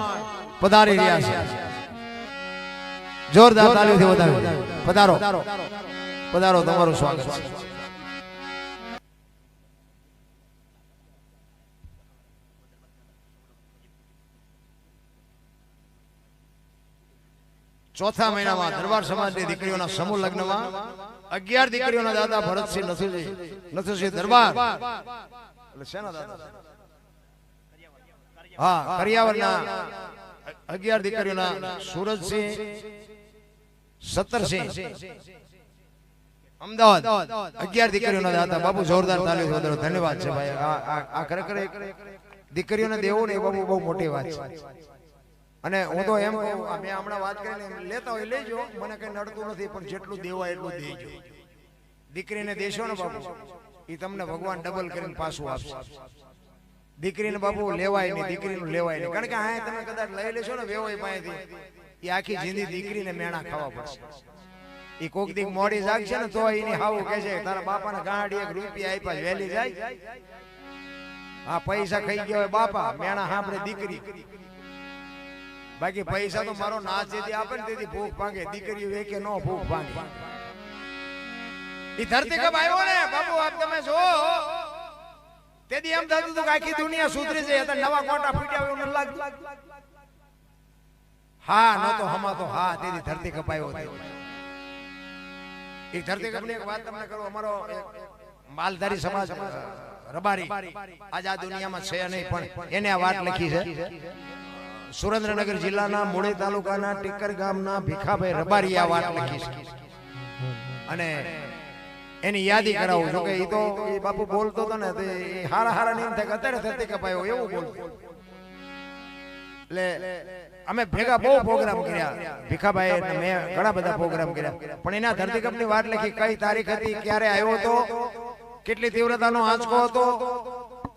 પધારી રહ્યા છે જોરદાર તાલીઓથી વધાવી પધારો પધારો તમારું સ્વાગત છે ચોથા મહિનામાં દરબાર સમાજની દીકરીઓના સમૂહ લગ્નમાં 11 દીકરીઓના દાદા ભરતસિંહ નથુસિંહ દરબાર એટલે શેના દાદા હા કરિયાવરના 11 દીકરીઓના સુરજસિંહ સત્તરસિંહ અમદાવાદ 11 દીકરીઓના દાદા બાપુ જોરદાર તાલીઓ વધારો ધન્યવાદ છે ભાઈ આ ખરેખર દીકરીઓને દેવો ને એ બાપુ બહુ મોટી વાત છે અને હું તો એમ મેં હમણાં વાત કરીને લેતા હોય લેજો મને કઈ નડતું નથી પણ જેટલું દેવાય એટલું દેજો દીકરીને દેશો ને બાપુ એ તમને ભગવાન ડબલ કરીને પાછું આપશે. દીકરીને બાપુ લેવાય નહીં, દીકરીનું લેવાય નહીં, કારણ કે હા તમે કદાચ લઈ લેશો ને વેવાય પાસેથી, એ આખી જિંદગી દીકરીને મેણા ખાવા પડશે. એ કોક દીક મોડી જાગશે ને તો એની હાવું કહે છે તારા બાપાને ગાડી 1 રૂપિયા આપ્યા વેલી જાય. હા પૈસા ખાઈ ગયા હોય બાપા, મેણા સાંભળે દીકરી. બાકી પૈસા તો મારો નાચ જેથી આપે ને તેથી ભૂખ ભાંગે, દીકરી વેકે નો ભૂખ ભાંગે. ઈ ધરતી કપ આવ્યો ને બાપુ, આપ તમે જો તેથી એમ થતું હતું કે આખી દુનિયા સુધરી જાય, અત્યારે નવા કોટા ફૂટ્યા હોય મને લાગતું. હા નતો હમાતો, હા તેથી ધરતી કપ આવ્યો. એ ધરતી કપની એક વાત તમને કરું. અમારો માલધારી સમાજ રબારી આજ આ દુનિયામાં છે નહીં, પણ એને આ વાત લખી છે. સુરેન્દ્રનગર જિલ્લાના મૂળી તાલુકાના ટીકર ગામના ભીખાભાઈ રબારી આ વાત લખી છે અને એની યાદી કરાવું છું કે એ તો એ બાપુ બોલતો હતો ને તે હારા હારા નહીં થાય કે અત્યારે ધરતી કપાયો એવું બોલતો. એટલે અમે ભેગા બહુ પ્રોગ્રામ કર્યા, ભીખાભાઈ મેં ઘણા બધા પ્રોગ્રામ કર્યા, પણ એના ધરતી કપની વાત લખી. કઈ તારીખ હતી, ક્યારે આવ્યો હતો, કેટલી તીવ્રતાનો આંચકો હતો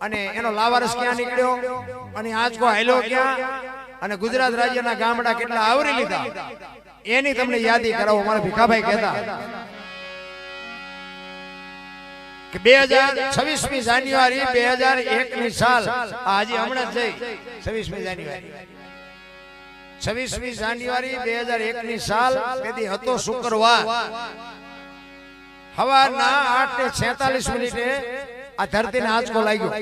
અને એનો લાવારસ ક્યાં નીકળ્યો અને આંચકો હાલ્યો ક્યાં અને ગુજરાત રાજ્યના ગામડા કેટલા આવરી લીધા એની તમને યાદી કરાવો. મારા ભીખાભાઈ કહેતા કે 2026મી જાન્યુઆરી 2001ની સાલ આજે હમણાં જ જઈ 26મી જાન્યુઆરી 26મી જાન્યુઆરી 2001ની સાલ તેથી હતો શુક્રવાર. સવારના 8:46 આ ધરતીને આંચકો લાગ્યો.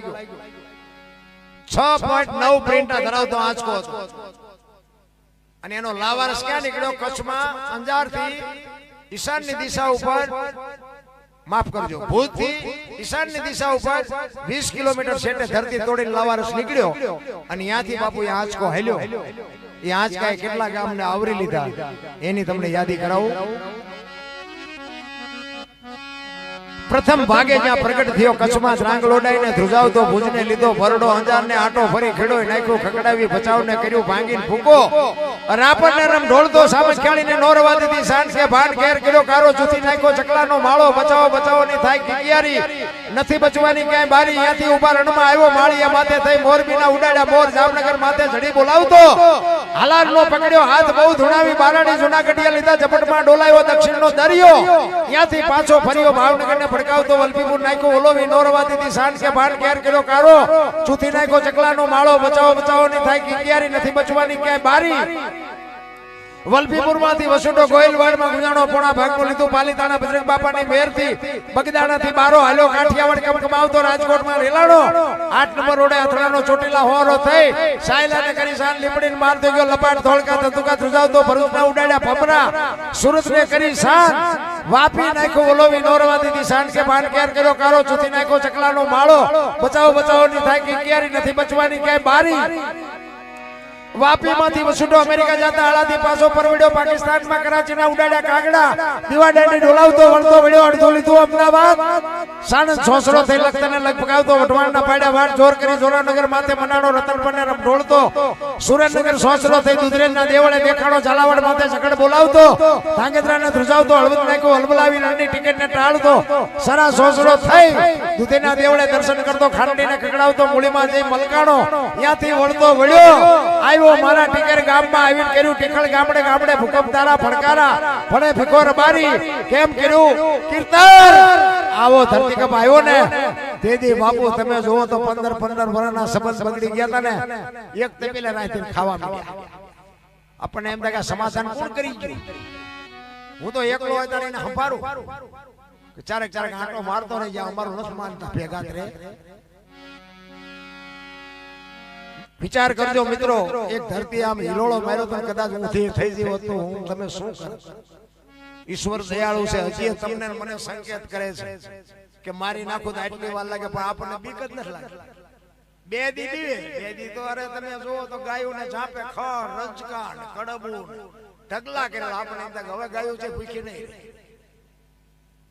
6.9 પ્રિન્ટર ધરાવતો આંચકો હતો અને એનો લાવારસ ક્યાં નીકળ્યો? કચ્છમાં અંજારથી ઈશાનની દિશા ઉપર, માફ કરજો, ભુજથી ઈશાનની દિશા ઉપર 20 કિલોમીટર છેટે ધરતી તોડીને લાવારસ નીકળ્યો અને ત્યાંથી બાપુ એ આંચકો હેલ્યો. એ આંચકાએ કેટલા ગામને આવરી લીધા એની તમને યાદી કરાવું. પ્રથમ ભાગે જ્યાં પ્રગટ થયો કચ્છમાં રાંગ લોડાઈને ધ્રુજાવતો, ભુજને લીધો ભરડો, અંજારને આટો ફરી ખેડોય નાખ્યો, ખકડાવી બચાવને કર્યું ભાંગીને ફૂકો, રાપરને રમ ઢોળતો સામજ ખેડીને નોરવા દીધી સાંજ કે ભાન ઘેર કર્યો કારો, જૂથી નાખ્યો ચકલાનો માળો, બચાવો બચાવો ની થાય કિયારી, નથી બચવાની ક્યાંય બારી, ત્યાંથી ઉભા રણમાં આવ્યો માળીયા માથે થઈ, મોરબીના ઉડાડ્યા મોર, જામનગર માથે ઝડી બોલાવતો, હાલારનો પકડ્યો હાથ બહુ ધુણાવી, બારાડી જૂનાગઢિયા લીધા ઝપટમાં ડોલાયો દક્ષિણનો દરિયો, ત્યાંથી પાછો ફર્યો ભાવનગરને ભડકાવતો, વલભીપુર નાખ્યો ઓલોવી, નોરવા દીધી સાંજ કે ભાન ઘેર કર્યો કારો, જૂથી નાખ્યો ચકલાનો માળો, બચાવો બચાવો ની થાય કિયારી, નથી બચવાની ક્યાંય બારી, વલભીપુર માંથી વસુડો ગોયલવાડમાં ગુજાણો, પોણા ભાગનું લીધું પાલીતાણા બજરંગ બાપાની મેરથી, બગદાણાથી બારો હાલ્યો, કાઠિયાવાડ કેમ કમાવતો, રાજકોટમાં રેલાડો, 8 નંબર રોડે અથડાનો ચોટીલા હોરો થઈ, સાયલાને કરી સાન લીપડીને માર થઈ ગયો, લપાટ ધોળકા ધતુકા ધ્રુજાવતો, ભરૂચના ઉડાડ્યા ભમરા, સુરતને કરી સાન, વાપી નાખ્યો ઓલોવી, નોરવા દીધી સાંજ કે ભાન ઘેર કર્યો કારો, ચૂથી નાખ્યો ચકલાનો માળો, બચાવો બચાવો ની થાય કિયારી, નથી બચવાની ક્યાંય બારી, વાપીમાંથી વસુડો અમેરિકા જતા હાલાથી પાછો પરવડ્યો, પાકિસ્તાનમાં કરાચીના ઉડાડ્યા કાગડા, દીવાડાની ડોલાવતો, વળતો વળ્યો, અડધો લીધું અમદાવાદ, સાણંદ છોસરો થઈ લખતરને લગભગાવતો, વઢવાણના પાડ્યા વાટ જોર કરી, જોરાનગર માથે મનાડો, રતનપરને રમ ઢોળતો, સુરેન્દ્રનગર છોસરો થઈ દુધરેજના દેવળે દેખાડો, ઝાલાવાડ માથે ઝઘડ બોલાવતો, ધાંગધ્રાને ધ્રુજાવતો, હળવદ નાખ્યો હલબલાવી નાની ટિકિટને ટાળતો, સરા છોસરો થઈ દુધેના દેવળે દર્શન કરતો, ખાંડીને કકડાવતો, મૂળીમાં જઈ મલકાણો, ત્યાંથી વળતો વળ્યો, આવ્યો મારા ટીકર ગામમાં આવીને કર્યું ટીખળ ગામડે ગામડે ભૂકંપ તારા ફડકારા, ફળે ફીકો રબારી, કેમ કર્યું કીર્તન, આવો ધરતી કપ આવ્યો ને તેથી બાપુ તમે જોવો તો 15 વર્ષના સંબંધ બગડી ગયા હતા ને, એક તપેલા રાતે ખાવા મળ્યા. આપણને એમ થાય કે સમાધાન કોણ કરી ગયું? હું તો એકલો હોય ત્યારે એને સંભાળું કે ચારેક આંટો મારતો રહી જાય, અમારું નથી માનતા ભેગા કરે. વિચાર કરજો મિત્રો, એક ધરતી આમ હિલોળો માર્યો તો કદાચ ઊંધી થઈ ગઈ હોત તો હું તમે શું કરો? ઈશ્વર દયાળુ છે, હજી તમને મને સંકેત કરે છે કે મારી નાખો તો આટલી વાર લાગે, પણ આપણને બીક જ નથી લાગતી. બે દી તો અરે તમે જોવો તો ગાયોને ઝાપે ખર રજકાણ કડબું ઢગલા કરેલા, આપણે એમ થાય હવે ગાયો છે ભૂખી નહીં.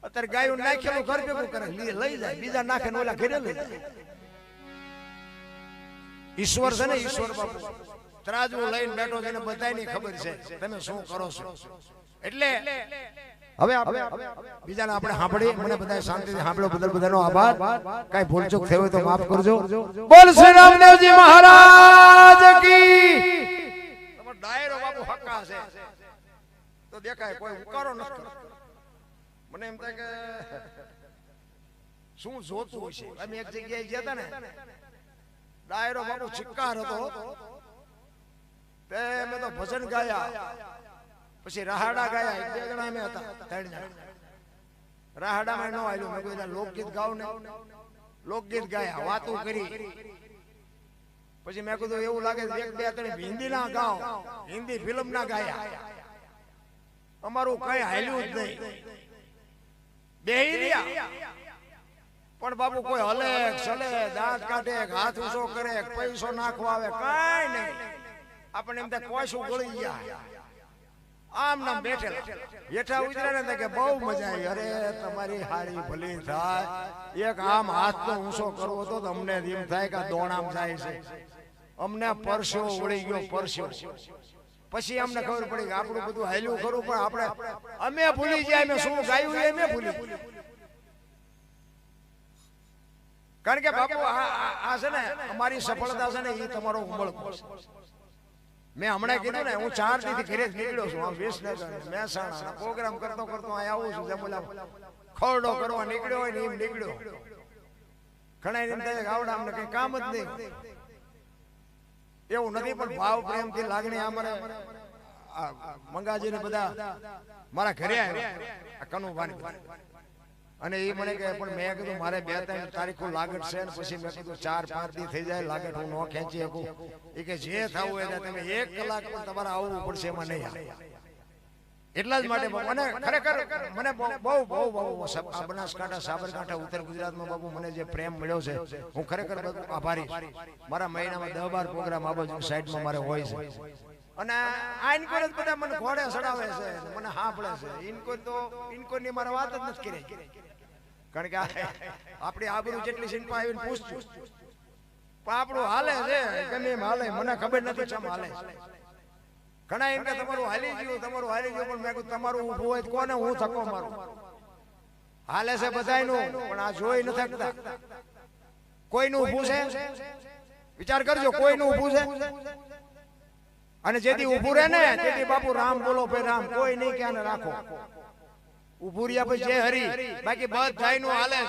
અત્યારે ગાયો નાખેલું ઘર ભેગું કરે, લઈ જાય, બીજા નાખે ને ઓલા ઘરે લઈ જાય. ઈશ્વર છે ને, ઈશ્વર બાપુ તરાજુ લઈને બેઠો છે, બધાયની ખબર છે તમે શું કરો છો. એટલે હવે બીજાને આપણે સાંભળી મને બધા શાંતિથી સાંભળો બધાનો આભાર કઈ ભૂલચૂક થઈ હોય તો માફ કરજો બોલ શ્રી રામદેવજી મહારાજ કી તમારો ડાયરો બાપુ હક્કા છે તો દેખાય કોઈ ઉકારો નથી મને એમ થાય કે શું જોતું હશે અમે એક જગ્યાએ ગયા હતા ને ડાયરો બાપુ ચિક્કાર હતો તે મેં તો ભજન ગાયા પછી રાહાડા ગાયા એક બે જણા અમે હતા ત્રણ જણા રાહાડામાં ન આવ્યું મેં કોઈ લોકગીત ગાવ ને લોકગીત ગાયા વાતો કરી પછી મેં કીધું એવું લાગે એક બે ત્રણ હિન્દી ના ગાવ હિન્દી ફિલ્મ ના ગાયા અમારું કઈ હાલ્યું જ નહીં બેહી રહ્યા પણ બાપુ કોઈ હલે ચલે દાંત કાઢે હાથ ઊંચો કરે પૈસો નાખવા આવે કઈ નહીં આપણે એમ થાય કોશું ગળી ગયા આમ નામ બેઠા ઉતરે ને કે બહુ મજા આવી અરે તમારી હારી ભલી થાય એક આમ હાથ તો ઊંચો કરવો તો અમને એમ થાય કે દોણામ જાય છે અમને પરસ્યો વળી ગયો પરસ્યો પછી અમને ખબર પડી કે આપણું બધું હાલ્યું ખરું પણ આપણે અમે ભૂલી જાય અમે શું ગાયું એ અમે ભૂલી કારણ કે બાપુ આ છે ને અમારી સફળતા છે ને એ તમારો ઉમળકો મેં હમણાં કીધું ને હું 4 થી ઘરે જ નીકળ્યો છું આમ વિસનગર મહેસાણા પ્રોગ્રામ કરતો અહીં આવું છું જમુલા ખોરડો કરવા નીકળ્યો હોય ને એમ નીકળ્યો ઘણા એમ થાય આવડા અમને કઈ કામ જ નહીં એવું નથી પણ ભાવ પ્રેમથી લાગણી અમારે મંગાજી ને બધા મારા ઘરે આવ્યા કનુભાની અને એ મને કહે પણ મેં કીધું મારે 2-3 તારીખો લાગત છે ને પછી મેં કીધું 4-5 દી થઈ જાય લાગત હું ન ખેંચી શકું એ કે જે થવું એટલે તમે 1 કલાક પણ તમારે આવવું પડશે એમાં નહીં આવે એટલા જ માટે મને ખરેખર મને બહુ બનાસકાંઠા સાબરકાંઠા ઉત્તર ગુજરાતમાં બાપુ મને જે પ્રેમ મળ્યો છે હું ખરેખર આભારી મારા મહિનામાં 10-12 પ્રોગ્રામ આ બાજુ સાઈડમાં મારે હોય છે અને આઈન કોઈ બધા મને ઘોડે ચડાવે છે મને સાંભળે છે ઇનકો ની મારે વાત જ નથી કરી કારણ કે આપણી આબરૂ જેટલી સિંપા આવીને પૂછશું પણ આપણું હાલે છે ગમે એમ હાલે મને ખબર નથી ચમ હાલે ઘણા એમ કે તમારું હાલી ગયું પણ મેં કીધું તમારું ઊભું હોય કોને હું થકો મારું હાલે છે બધાયનું પણ આ જોઈ નથી શકતા કોઈનું ઊભું છે વિચાર કરજો કોઈનું ઊભું છે અને જેથી ઊભું રહે ને તેથી બાપુ રામ બોલો ભાઈ રામ કોઈ નહીં ક્યાં રાખો ઊભું રહ્યા પછી જે હરી બાકી બધાયનું હાલે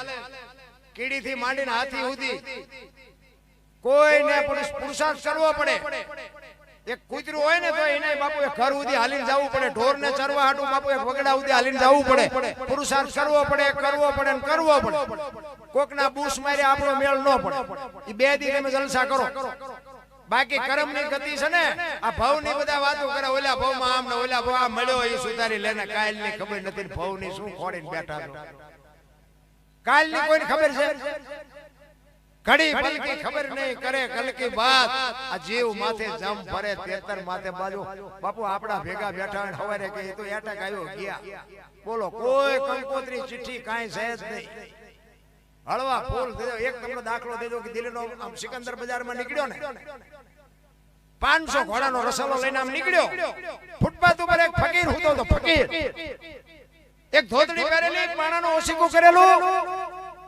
કીડી થી માંડીને હાથી સુધી કોઈને પુરુષાર્થ કરવો પડે એક કૂતરું હોય ને તો એને બાપુ એક ઘર સુધી હાલીને જવું પડે ઢોર ને ચરવા હાટું બાપુ એક વગડા સુધી હાલીને જવું પડે પુરુષાર્થ કરવો પડે કોકના બૂસ મારે આપણો મેળ ન પડે એ 2 દી તમે જલસા કરો બાકી કર્મ ની ગતિ છે ને આ ભાવ ની બધા વાતો કરે ઓલા ભાવ માં આમ ને ઓલા ભાવ મળ્યો એ સુધારી લેને કાલ ની ખબર નથી ભાવ ની શું ખોડીને બેઠા છો કાલ ની કોઈને ખબર છે ઘડી પલકી ખબર નહીં કરે કલકી વાત આ જીવ માથે જમ ભરે તેતર માથે બાજુ બાપુ આપડા ભેગા બેઠા ને હવારે કે તો એટક આવ્યો ગયા બોલો કોઈ કંકોત્રી ચિઠ્ઠી કાઈ છે જ નહીં હળવા ફૂલ દેજો એક તમને દાખલો દેજો કે દિલ્હીનો આમ સિકંદર બજારમાં નીકળ્યો ને 500 ઘોડાનો રસલો લઈને આમ નીકળ્યો ફૂટપાથ ઉપર એક ફકીર હતો તો ફકીર એક ધોતડી પહેરેલી એક માણાનો ઓશીકું કરેલું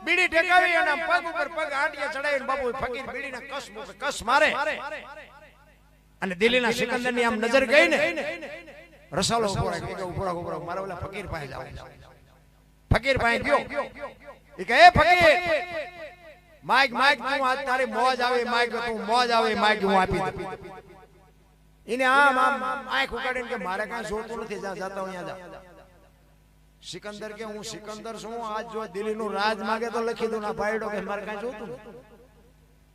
બીડી ટેકાવી અને પગ ઉપર પગ આંટીએ ચડાવીને બાપુ ફકીર બીડીને કસ મારે અને દિલ્હીના સિકંદરની આમ નજર ગઈ ને રસલો ઉભો રાખ્યો ઉભો મારા ઓલા ફકીર પાસે જાવ ફકીર પાસે ગયો એ કહે ફકીર માઈક તું આજ તારી મોજ આવે માઈક તું મોજ આવે માઈક હું આપી દઉં એને આમ આંખ ઉગાડીને કે મારે કાંઈ જોતું નથી જાતા હું અહીંયા જા સિકંદર કે હું સિકંદર છું આજ જો દિલ્હીનું રાજ માંગે તો લખી દઉં ના ભાઈડો કે મારે કાંઈ જોતું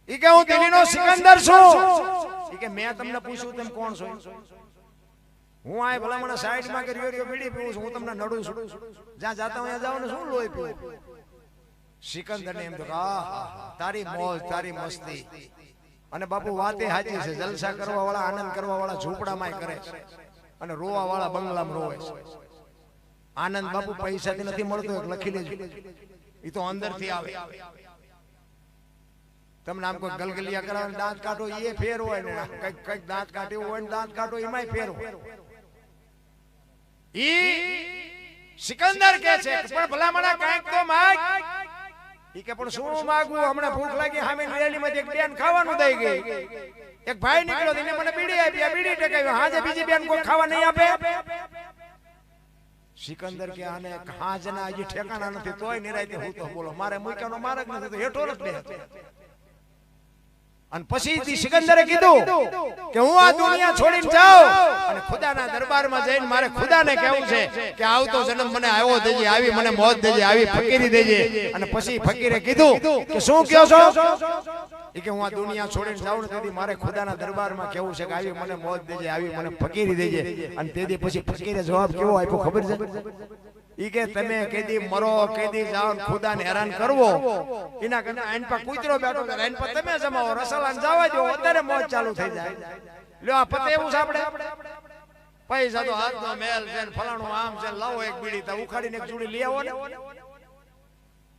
ઈ કે હું દિલ્હીનો સિકંદર છું ઈ કે મેં તમને પૂછ્યું તેમ કોણ છો હું આ ભલામણ સાઈડમાં કે રહ્યો બીડી પીવું છું હું તમને નડું છું જ્યાં જાતા હું જાવ ને શું લોહી પીવું સિકંદર ને એમ તો તારી મોજ તારી મસ્તી અને બાપુ વાતે સાચી છે જલસા કરવા વાળા આનંદ કરવા વાળા ઝૂંપડામાં કરે છે અને રોવા વાળા બંગલામાં રોવે છે આનંદ બાપુ પૈસાથી નથી મળતો લખી લેજો એ તો અંદરથી આવે તમને આમ કોઈ ગલગલિયા કરાવે દાંત કાઢો એ ફેર હોય ને કઈક દાંત કાઢ્યું હોય ને દાંત કાઢો એમાંય ફેર હોય સિકંદર કે છે પણ ભલામણા કાંઈક તો માગ. ઈ કે પણ શું માંગવું, હમણાં ભૂખ લાગી, સામે રેલીમાં એક બેન ખાવાનું દઈ ગઈ. એક ભાઈ નીકળ્યો, એને મને બીડી આપી, આ બીડી ટકાવ્યો, હાજે બીજી બેન કોઈ ખાવા નહીં આપે. સિકંદર કે આને હાજના હજી ઠેકાણા નથી તોય નિરાયતે હું તો બોલો મારે મૂક્યાનો માર્ગ નથી તો હેઠો નથી બે. અને પછી સિકંદરે કીધું કે હું આ દુનિયા છોડીને જાઉં અને ખુદાના દરબારમાં જઈને મારે ખુદાને કહેવું છે કે આવતો જન્મ મને આવ્યો દેજે, આવી મને મોત દેજે, આવી ફકીરી દેજે. અને પછી ફકીરે કીધું કે શું કહો છો? એ કે હું આ દુનિયા છોડીને જાઉં ને તેથી મારે ખુદાના દરબારમાં કહેવું છે કે આવી મને મોત દેજે, આવી મને ફકીરી દેજે. અને તેથી પછી ફકીરે જવાબ કેવો આપ્યો ખબર છે? ઈ કે તમે કેદી મરો કેદી જાવ ખુદાને હેરાન કરવો એના કરતા આઈન પર કૂતરો બેઠો છે, આઈન પર તમે જમાવો, રસલાન જવા દો, અત્યારે મોજ ચાલુ થઈ જાય. લ્યો આ પતે એવું સાંભળે પૈસા તો હાથનો મેલ છે, ફલાણું આમ છે, લાવો એક બીડી તો ઉખાડીને એક જોડી લઈ આવો ને.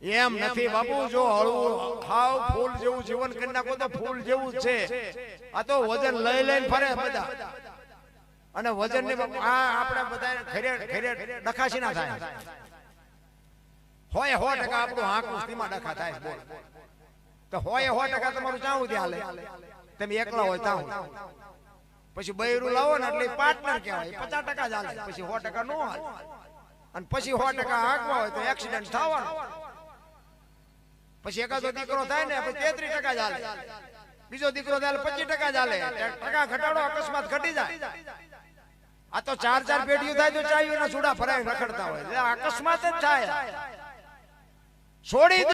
એમ નથી બાપુ, જો હળવું હાવ ફૂલ જેવું જીવન કરી નાખો તો ફૂલ જેવું છે. આ તો વજન લઈ લઈને ફરે બધા. અને વજન ની આપણે બધા ઘરે ડખાશી ના થાય. હોય 100% આપણું હાક મુસ્તીમાં ડખા થાય. બોલ તો હોય 100% તમારું ચાવું ત્યાં હાલે. તમે એકલા હોય તાવું. પછી બૈરું લાવો ને એટલે પાર્ટનર કહેવાય, 50% જ હાલે, પછી 100% નો હાલે. અને પછી 100% હાકવા હોય તો એક્સિડન્ટ થવાનો. પછી એકાદો દીકરો થાય ને પછી 33% જ હાલે, બીજો દીકરો થાય 25% જ હાલે. ટકા ઘટાડો અકસ્માત ઘટી જાય. આ તો 4 પેઢીઓ થાય તો ચાવીના ચૂડા ફરાય રખડતા હોય, અકસ્માત જ થાય. છોડી